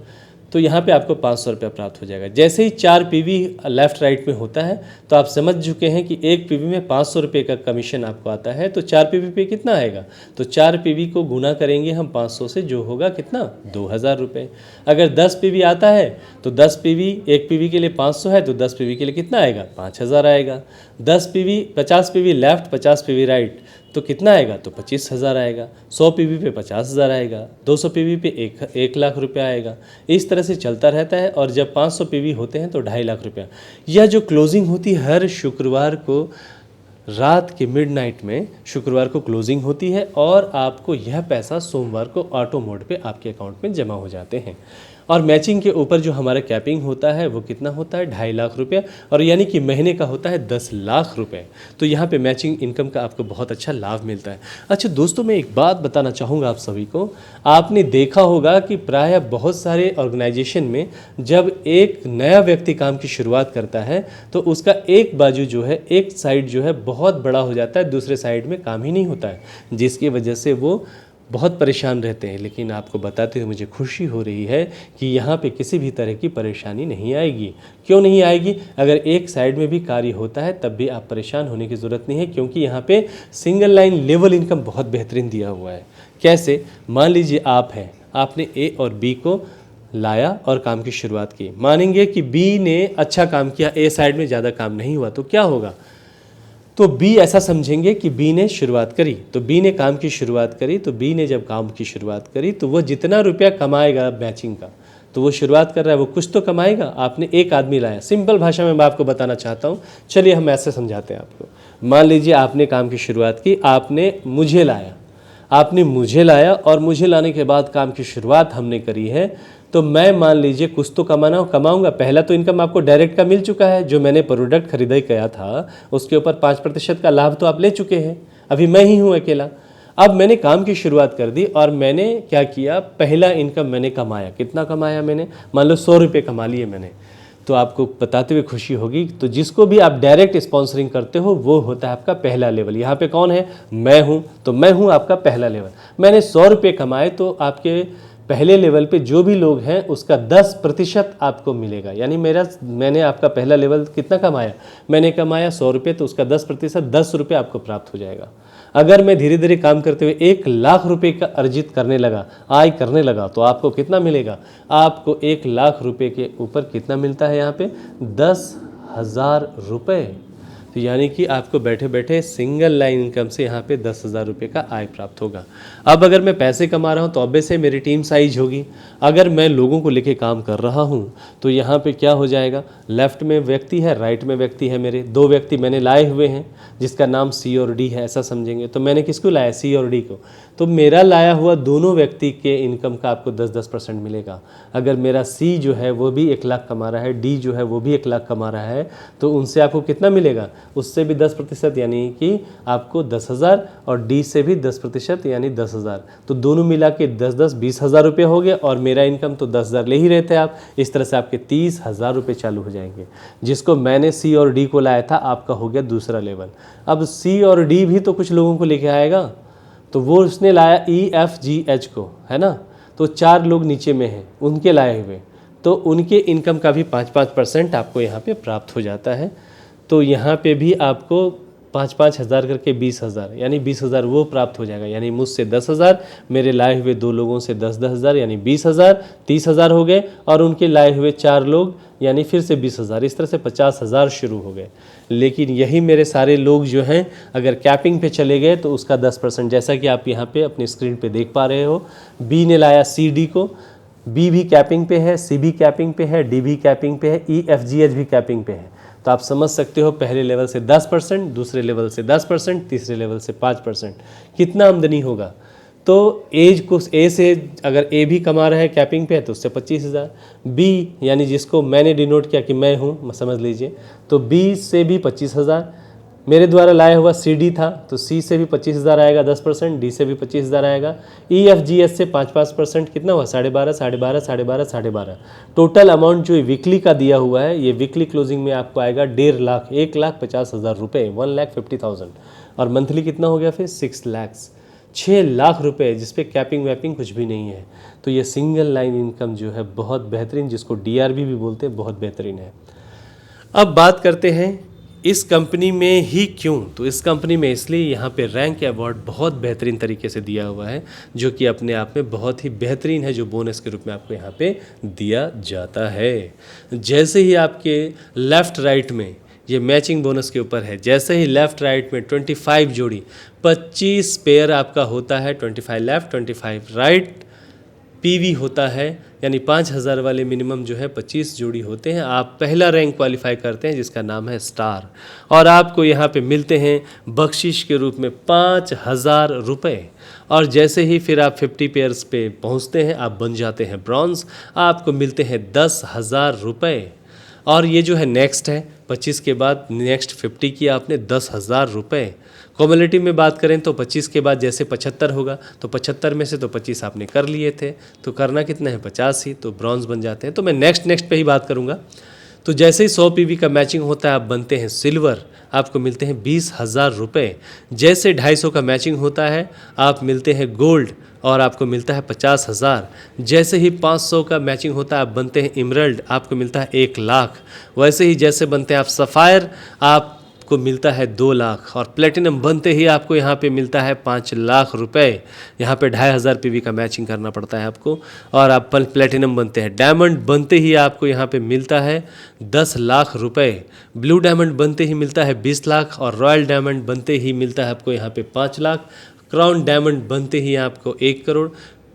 तो यहाँ पे आपको 500 रुपया प्राप्त हो जाएगा। जैसे ही 4 पीवी लेफ्ट राइट में होता है तो आप समझ चुके हैं कि एक पीवी में 500 रुपये का कमीशन आपको आता है। तो 4 पीवी पे कितना आएगा? तो 4 पीवी को गुना करेंगे हम 500 से, जो होगा कितना? 2,000 रुपये। अगर 10 पीवी आता है तो 10 पीवी, एक पीवी के लिए 500 है तो 10 पीवी के लिए कितना आएगा? 5,000 आएगा। 50 पीवी लेफ्ट, 50 पीवी राइट, तो कितना आएगा? तो 25,000 आएगा। 100 पीवी पे 50,000 आएगा। 200 पीवी पे 1 लाख रुपया आएगा। इस तरह से चलता रहता है। और जब 500 पीवी होते हैं तो 2.5 लाख रुपया। यह जो क्लोजिंग होती है हर शुक्रवार को रात के मिडनाइट में, शुक्रवार को क्लोजिंग होती है और आपको यह पैसा सोमवार को ऑटो मोड पे आपके अकाउंट में जमा हो जाते हैं। और मैचिंग के ऊपर जो हमारा कैपिंग होता है वो कितना होता है? 2.5 लाख रुपये, और यानी कि महीने का होता है 10 लाख रुपए। तो यहाँ पे मैचिंग इनकम का आपको बहुत अच्छा लाभ मिलता है। अच्छा दोस्तों, मैं एक बात बताना चाहूँगा आप सभी को। आपने देखा होगा कि प्रायः बहुत सारे ऑर्गेनाइजेशन में जब एक नया व्यक्ति काम की शुरुआत करता है तो उसका एक बाजू जो है, एक साइड जो है बहुत बड़ा हो जाता है, दूसरे साइड में काम ही नहीं होता है, जिसकी वजह से वो बहुत परेशान रहते हैं। लेकिन आपको बताते हुए मुझे खुशी हो रही है कि यहाँ पे किसी भी तरह की परेशानी नहीं आएगी। क्यों नहीं आएगी? अगर एक साइड में भी कार्य होता है तब भी आप परेशान होने की ज़रूरत नहीं है, क्योंकि यहाँ पे सिंगल लाइन लेवल इनकम बहुत बेहतरीन दिया हुआ है। कैसे? मान लीजिए आप हैं, आपने ए और बी को लाया और काम की शुरुआत की। मानेंगे कि बी ने अच्छा काम किया, ए साइड में ज़्यादा काम नहीं हुआ, तो क्या होगा? तो बी ऐसा समझेंगे कि बी ने शुरुआत करी, तो बी ने काम की शुरुआत करी, तो बी ने जब काम की शुरुआत करी तो वो जितना रुपया कमाएगा मैचिंग का, तो वो शुरुआत कर रहा है, वो कुछ तो कमाएगा। आपने एक आदमी लाया, सिंपल भाषा में मैं आपको बताना चाहता हूँ, चलिए हम ऐसे समझाते हैं आपको। मान लीजिए आपने काम की शुरुआत की, आपने मुझे लाया और मुझे लाने के बाद काम की शुरुआत हमने करी है, तो मैं मान लीजिए कुछ तो कमाऊंगा। पहला तो इनकम आपको डायरेक्ट का मिल चुका है, जो मैंने प्रोडक्ट खरीदा किया था उसके ऊपर 5% का लाभ तो आप ले चुके हैं। अभी मैं ही हूँ अकेला। अब मैंने काम की शुरुआत कर दी और मैंने क्या किया, पहला इनकम मैंने कमाया। कितना कमाया मैंने? मान लो 100 रुपये कमा लिए मैंने। तो आपको बताते हुए खुशी होगी, तो जिसको भी आप डायरेक्ट स्पॉन्सरिंग करते हो वो होता है आपका पहला लेवल। यहाँ पे कौन है? मैं हूँ। तो मैं हूँ आपका पहला लेवल। मैंने 100 रुपये कमाए, तो आपके पहले लेवल पे जो भी लोग हैं उसका 10% आपको मिलेगा। यानी मैंने आपका पहला लेवल कितना कमाया? मैंने कमाया 100 रुपये, तो उसका 10%, 10 रुपये आपको प्राप्त हो जाएगा। अगर मैं धीरे धीरे काम करते हुए 1 लाख रुपए का अर्जित करने लगा, आय करने लगा, तो आपको कितना मिलेगा? आपको 1 लाख रुपए के ऊपर कितना मिलता है यहाँ पे? 10,000 रुपये। तो यानी कि आपको बैठे बैठे सिंगल लाइन इनकम से यहाँ पे 10,000 रुपये का आय प्राप्त होगा। अब अगर मैं पैसे कमा रहा हूँ तो ऑब्वियस है मेरी टीम साइज होगी। अगर मैं लोगों को लेके काम कर रहा हूँ तो यहाँ पे क्या हो जाएगा? लेफ्ट में व्यक्ति है, राइट में व्यक्ति है। मेरे 2 व्यक्ति मैंने लाए हुए हैं जिसका नाम सी और डी है, ऐसा समझेंगे। तो मैंने किसको लाया? सी और डी को। तो मेरा लाया हुआ दोनों व्यक्ति के इनकम का आपको 10% मिलेगा। अगर मेरा सी जो है वो भी 1 लाख कमा रहा है, डी जो है वो भी 1 लाख कमा रहा है, तो उनसे आपको कितना मिलेगा? उससे भी 10%, यानी कि आपको 10,000, और डी से भी 10% यानी 10,000। तो दोनों मिला के 10-10 20,000 रुपये हो गए, और मेरा इनकम तो 10,000 ले ही रहे थे आप। इस तरह से आपके 30,000 रुपये चालू हो जाएंगे। जिसको मैंने सी और डी को लाया था, आपका हो गया दूसरा लेवल। अब सी और डी भी तो कुछ लोगों को लेके आएगा, तो वो उसने लाया EFGH को, है ना। तो 4 लोग नीचे में हैं, उनके लाए हुए, तो उनके इनकम का भी 5-5% आपको यहाँ पे प्राप्त हो जाता है। तो यहाँ पे भी आपको 5-5 हज़ार करके 20,000, यानी 20,000 वो प्राप्त हो जाएगा। यानी मुझसे 10,000, मेरे लाए हुए 2 लोगों से 10-10 हज़ार, यानी 20,000, 30,000 हो गए, और उनके लाए हुए 4 लोग यानी फिर से 20,000। इस तरह से 50,000 शुरू हो गए। लेकिन यही मेरे सारे लोग जो हैं अगर कैपिंग पे चले गए तो उसका 10%, जैसा कि आप यहाँ पे अपनी स्क्रीन पे देख पा रहे हो। बी ने लाया CD को, बी भी कैपिंग पे है, सी भी कैपिंग पे है, डी भी कैपिंग पे है, EFGH भी कैपिंग पे है। तो आप समझ सकते हो, पहले लेवल से 10%, दूसरे लेवल से 10%, तीसरे लेवल से 5%, कितना आमदनी होगा। तो एज को ए से अगर ए भी कमा रहा है कैपिंग पे है तो उससे 25,000, बी यानी जिसको मैंने डिनोट किया कि मैं हूँ, समझ लीजिए, तो बी से भी 25,000, मेरे द्वारा लाया हुआ CD था, तो C से भी 25,000 आएगा 10%, D से भी 25,000 आएगा, EFGH से 5% कितना हुआ 12.5, 12.5, 12.5, 12.5। टोटल अमाउंट जो वीकली का दिया हुआ है, ये वीकली क्लोजिंग में आपको आएगा 1.5 लाख, 1,50,000 रुपये, 1,50,000। और मंथली कितना हो गया फिर 6 लाख, 6 लाख रुपए, जिसपे कैपिंग वैपिंग कुछ भी नहीं है। तो ये सिंगल लाइन इनकम जो है बहुत बेहतरीन, जिसको DRB भी बोलते हैं, बहुत बेहतरीन है। अब बात करते हैं इस कंपनी में ही क्यों, तो इस कंपनी में इसलिए यहाँ पे रैंक अवार्ड बहुत बेहतरीन तरीके से दिया हुआ है, जो कि अपने आप में बहुत ही बेहतरीन है, जो बोनस के रूप में आपको यहाँ पे दिया जाता है। जैसे ही आपके लेफ़्ट राइट में ये मैचिंग बोनस के ऊपर है, जैसे ही लेफ़्ट राइट में 25 जोड़ी, 25 पेयर आपका होता है, 25 लेफ़्ट 25 राइट, PV होता है, यानी 5,000 वाले मिनिमम जो है 25 जोड़ी होते हैं। आप पहला रैंक क्वालिफाई करते हैं, जिसका नाम है स्टार, और आपको यहाँ पे मिलते हैं बख्शिश के रूप में 5,000 रुपये। और जैसे ही फिर आप 50 पेयर्स पे पहुँचते हैं, आप बन जाते हैं ब्रॉन्ज, आपको मिलते हैं 10,000 रुपये। और ये जो है नेक्स्ट है, 25 के बाद नेक्स्ट 50 किया आपने, 10,000 रुपये। कॉम्युनिटी में बात करें तो 25 के बाद जैसे 75 होगा, तो 75 में से तो 25 आपने कर लिए थे, तो करना कितना है 50 ही, तो ब्रॉन्ज बन जाते हैं। तो मैं नेक्स्ट पे ही बात करूँगा। तो जैसे ही 100 PV का मैचिंग होता है, आप बनते हैं सिल्वर, आपको मिलते हैं 20,000 रुपये। जैसे 250 का मैचिंग होता है, आप मिलते हैं गोल्ड, और आपको मिलता है 50,000। जैसे ही 500 का मैचिंग होता है, आप बनते हैं इमरल्ड, आपको मिलता है 1 लाख। वैसे ही जैसे बनते हैं आप सफ़ायर, आपको मिलता है 2 लाख। और प्लेटिनम बनते ही आपको यहाँ पे मिलता है 5 लाख रुपए। यहाँ पे 2,500 PV का मैचिंग करना पड़ता है आपको, और आप प्लेटिनम बनते हैं। डायमंड बनते ही आपको यहाँ पे मिलता है 10 लाख रुपए। ब्लू डायमंड बनते ही मिलता है 20 लाख, और रॉयल डायमंड बनते ही मिलता है आपको यहाँ पे 5 लाख। क्राउन डायमंड बनते ही आपको 1 करोड़,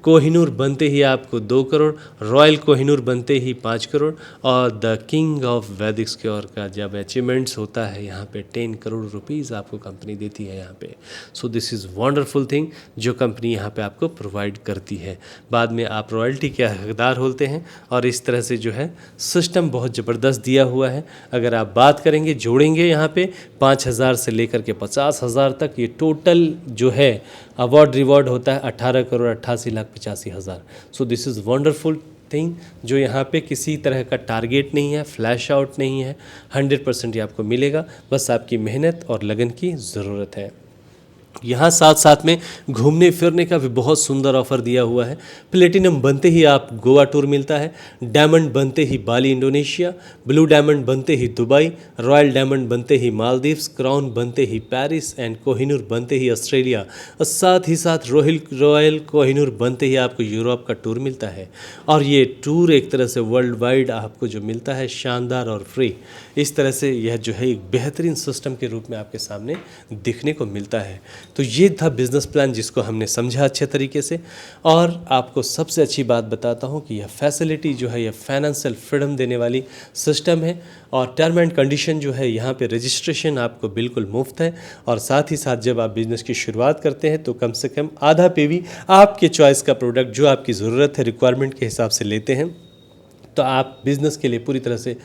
कोहिनूर बनते ही आपको 2 करोड़, रॉयल कोहिनूर बनते ही 5 करोड़, और द किंग ऑफ वैदिक स्क्योर का जब अचीवमेंट्स होता है, यहाँ पे 10 करोड़ रुपीस आपको कंपनी देती है यहाँ पे। सो दिस इज़ वंडरफुल थिंग जो कंपनी यहाँ पे आपको प्रोवाइड करती है। बाद में आप रॉयल्टी के हकदार होते हैं, और इस तरह से जो है सिस्टम बहुत ज़बरदस्त दिया हुआ है। अगर आप बात करेंगे, जोड़ेंगे यहाँ पे 5,000 से लेकर के 50,000 तक, ये टोटल जो है अवार्ड रिवॉर्ड होता है 18,88,85,000। सो दिस इज़ वंडरफुल थिंग, जो यहाँ पे किसी तरह का टारगेट नहीं है, फ्लैश आउट नहीं है, 100% ये आपको मिलेगा, बस आपकी मेहनत और लगन की ज़रूरत है। यहाँ साथ साथ में घूमने फिरने का भी बहुत सुंदर ऑफर दिया हुआ है। प्लेटिनम बनते ही आप गोवा टूर मिलता है, डायमंड बनते ही बाली इंडोनेशिया, ब्लू डायमंड बनते ही दुबई, रॉयल डायमंड बनते ही मालदीव्स, क्राउन बनते ही पेरिस, एंड कोहिनूर बनते ही ऑस्ट्रेलिया, और साथ ही साथ रॉयल कोहिनूर बनते ही आपको यूरोप का टूर मिलता है। और ये टूर एक तरह से वर्ल्ड वाइड आपको जो मिलता है, शानदार और फ्री, इस तरह से यह जो है एक बेहतरीन सिस्टम के रूप में आपके सामने दिखने को मिलता है। तो ये था बिज़नेस प्लान, जिसको हमने समझा अच्छे तरीके से। और आपको सबसे अच्छी बात बताता हूँ कि यह फैसिलिटी जो है, यह फाइनेंशियल फ्रीडम देने वाली सिस्टम है, और टर्म एंड कंडीशन जो है, यहाँ पे रजिस्ट्रेशन आपको बिल्कुल मुफ्त है। और साथ ही साथ जब आप बिज़नेस की शुरुआत करते हैं, तो कम से कम आधा PV आपके चॉइस का प्रोडक्ट जो आपकी ज़रूरत है, रिक्वायरमेंट के हिसाब से लेते हैं, तो आप बिज़नेस के लिए पूरी तरह से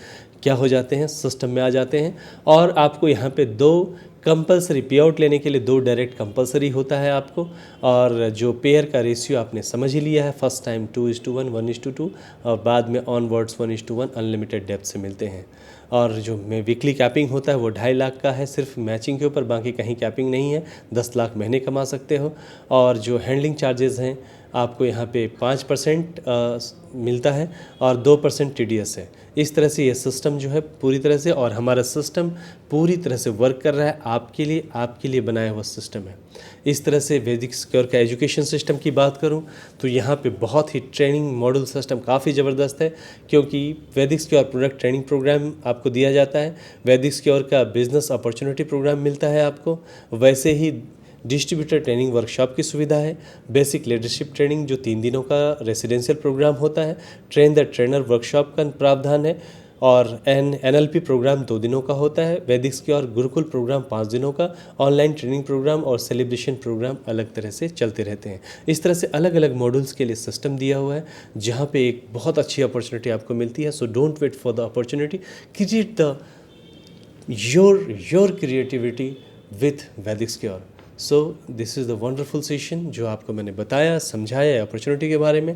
क्या हो जाते हैं, सिस्टम में आ जाते हैं। और आपको यहाँ पे 2 कंपलसरी पे आउट लेने के लिए 2 डायरेक्ट कंपलसरी होता है आपको, और जो पेयर का रेशियो आपने समझ ही लिया है, फर्स्ट टाइम 2:1, 1:2, और बाद में ऑनवर्ड्स 1:1 अनलिमिटेड डेप्थ से मिलते हैं। और जो में वीकली कैपिंग होता है वो 2.5 लाख का है सिर्फ मैचिंग के ऊपर, बाकी कहीं कैपिंग नहीं है, 10 लाख महीने कमा सकते हो। और जो हैंडलिंग चार्जेस हैं आपको यहाँ पे 5% मिलता है, और 2% TDS है। इस तरह से ये सिस्टम जो है पूरी तरह से, और हमारा सिस्टम पूरी तरह से वर्क कर रहा है आपके लिए बनाया हुआ सिस्टम है। इस तरह से वैदिक स्क्योर का एजुकेशन सिस्टम की बात करूं, तो यहाँ पे बहुत ही ट्रेनिंग मॉड्यूल सिस्टम काफ़ी ज़बरदस्त है, क्योंकि वैदिक स्क्योर प्रोडक्ट ट्रेनिंग प्रोग्राम आपको दिया जाता है, वैदिक स्क्योर का बिजनेस अपॉर्चुनिटी प्रोग्राम मिलता है आपको, वैसे ही डिस्ट्रीब्यूटर ट्रेनिंग वर्कशॉप की सुविधा है, बेसिक लीडरशिप ट्रेनिंग जो 3 दिनों का रेसिडेंशियल प्रोग्राम होता है, ट्रेन द ट्रेनर वर्कशॉप का प्रावधान है, और NLP प्रोग्राम 2 दिनों का होता है, वैदिक स्क्योर गुरुकुल प्रोग्राम 5 दिनों का, ऑनलाइन ट्रेनिंग प्रोग्राम और सेलिब्रेशन प्रोग्राम अलग तरह से चलते रहते हैं। इस तरह से अलग अलग मॉड्यूल्स के लिए सिस्टम दिया हुआ है, जहाँ पे एक बहुत अच्छी अपॉर्चुनिटी आपको मिलती है। So don't wait for the opportunity, create the your creativity with Vedic cure. So this is the wonderful session जो आपको मैंने बताया, समझाया अपॉर्चुनिटी के बारे में।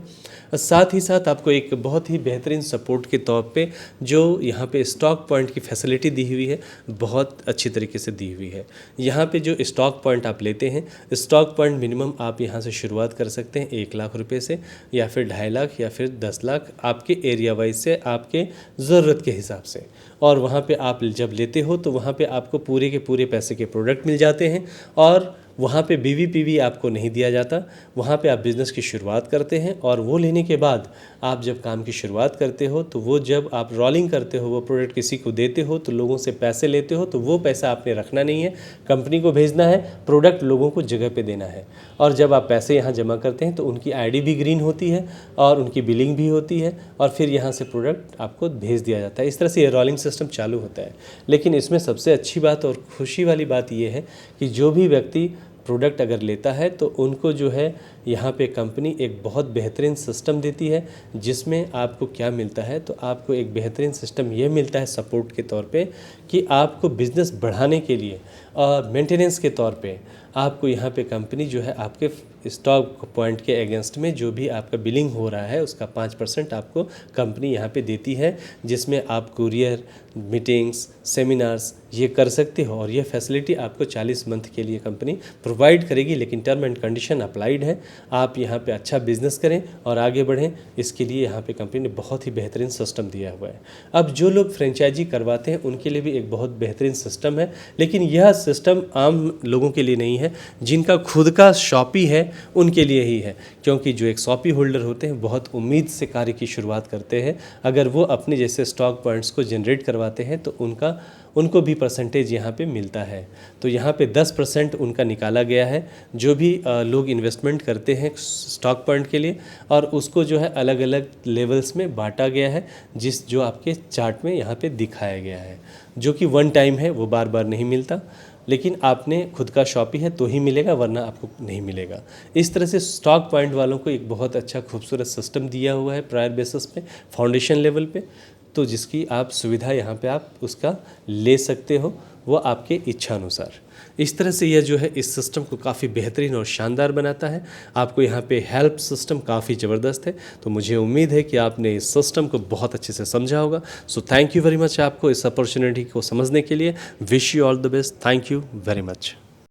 साथ ही साथ आपको एक बहुत ही बेहतरीन सपोर्ट के तौर पे जो यहाँ पे स्टॉक पॉइंट की फैसिलिटी दी हुई है, बहुत अच्छी तरीके से दी हुई है। यहाँ पे जो स्टॉक पॉइंट आप लेते हैं, स्टॉक पॉइंट मिनिमम आप यहाँ से शुरुआत कर सकते हैं 1 लाख रुपए से, या फिर 2.5 लाख, या फिर 10 लाख, आपके एरिया वाइज से, आपके ज़रूरत के हिसाब से। और वहाँ पे आप जब लेते हो तो वहाँ पे आपको पूरे के पूरे पैसे के प्रोडक्ट मिल जाते हैं, और वहाँ पे बीवीपीवी आपको नहीं दिया जाता। वहाँ पे आप बिज़नेस की शुरुआत करते हैं, और वो लेने के बाद आप जब काम की शुरुआत करते हो तो वो जब आप रोलिंग करते हो, वो प्रोडक्ट किसी को देते हो तो लोगों से पैसे लेते हो, तो वो पैसा आपने रखना नहीं है, कंपनी को भेजना है, प्रोडक्ट लोगों को जगह पे देना है। और जब आप पैसे यहाँ जमा करते हैं तो उनकी आईडी भी ग्रीन होती है और उनकी बिलिंग भी होती है, और फिर यहाँ से प्रोडक्ट आपको भेज दिया जाता है। इस तरह से ये रोलिंग सिस्टम चालू होता है। लेकिन इसमें सबसे अच्छी बात और खुशी वाली बात ये है कि जो भी व्यक्ति प्रोडक्ट अगर लेता है तो उनको जो है यहाँ पे कंपनी एक बहुत बेहतरीन सिस्टम देती है, जिसमें आपको क्या मिलता है, तो आपको एक बेहतरीन सिस्टम ये मिलता है सपोर्ट के तौर पे कि आपको बिज़नेस बढ़ाने के लिए और मेंटेनेंस के तौर पे आपको यहाँ पे कंपनी जो है आपके स्टॉक पॉइंट के अगेंस्ट में जो भी आपका बिलिंग हो रहा है उसका 5% आपको कंपनी यहाँ पे देती है, जिसमें आप कुरियर, मीटिंग्स, सेमिनार्स ये कर सकते हो। और ये फैसिलिटी आपको 40 मंथ के लिए कंपनी प्रोवाइड करेगी, लेकिन टर्म एंड कंडीशन अप्लाइड है। आप यहाँ पे अच्छा बिजनेस करें और आगे बढ़ें, इसके लिए यहाँ पे कंपनी ने बहुत ही बेहतरीन सिस्टम दिया हुआ है। अब जो लोग फ्रेंचाइजी करवाते हैं उनके लिए भी एक बहुत बेहतरीन सिस्टम है, लेकिन यह सिस्टम आम लोगों के लिए नहीं है। जिनका खुद का शॉपी है उनके लिए ही है, क्योंकि जो एक शॉपी होल्डर होते हैं बहुत उम्मीद से कार्य की शुरुआत करते हैं। अगर वो अपने जैसे स्टॉक पॉइंट्स को जनरेट करवाते हैं तो उनको भी परसेंटेज यहाँ पे मिलता है। तो यहाँ पे 10% उनका निकाला गया है, जो भी लोग इन्वेस्टमेंट करते हैं स्टॉक पॉइंट के लिए, और उसको जो है अलग अलग लेवल्स में बांटा गया है, जो आपके चार्ट में यहाँ पे दिखाया गया है, जो कि 1 टाइम है, वो बार बार नहीं मिलता। लेकिन आपने खुद का शॉपी है तो ही मिलेगा, वरना आपको नहीं मिलेगा। इस तरह से स्टॉक पॉइंट वालों को एक बहुत अच्छा खूबसूरत सिस्टम दिया हुआ है प्रायर बेसिस पे, फाउंडेशन लेवल पे, तो जिसकी आप सुविधा यहाँ पे आप उसका ले सकते हो, वो आपके इच्छा अनुसार। इस तरह से यह जो है इस सिस्टम को काफ़ी बेहतरीन और शानदार बनाता है। आपको यहाँ पे हेल्प सिस्टम काफ़ी ज़बरदस्त है, तो मुझे उम्मीद है कि आपने इस सिस्टम को बहुत अच्छे से समझा होगा। So thank you very much आपको इस अपॉर्चुनिटी को समझने के लिए। Wish you all the best. Thank you very much.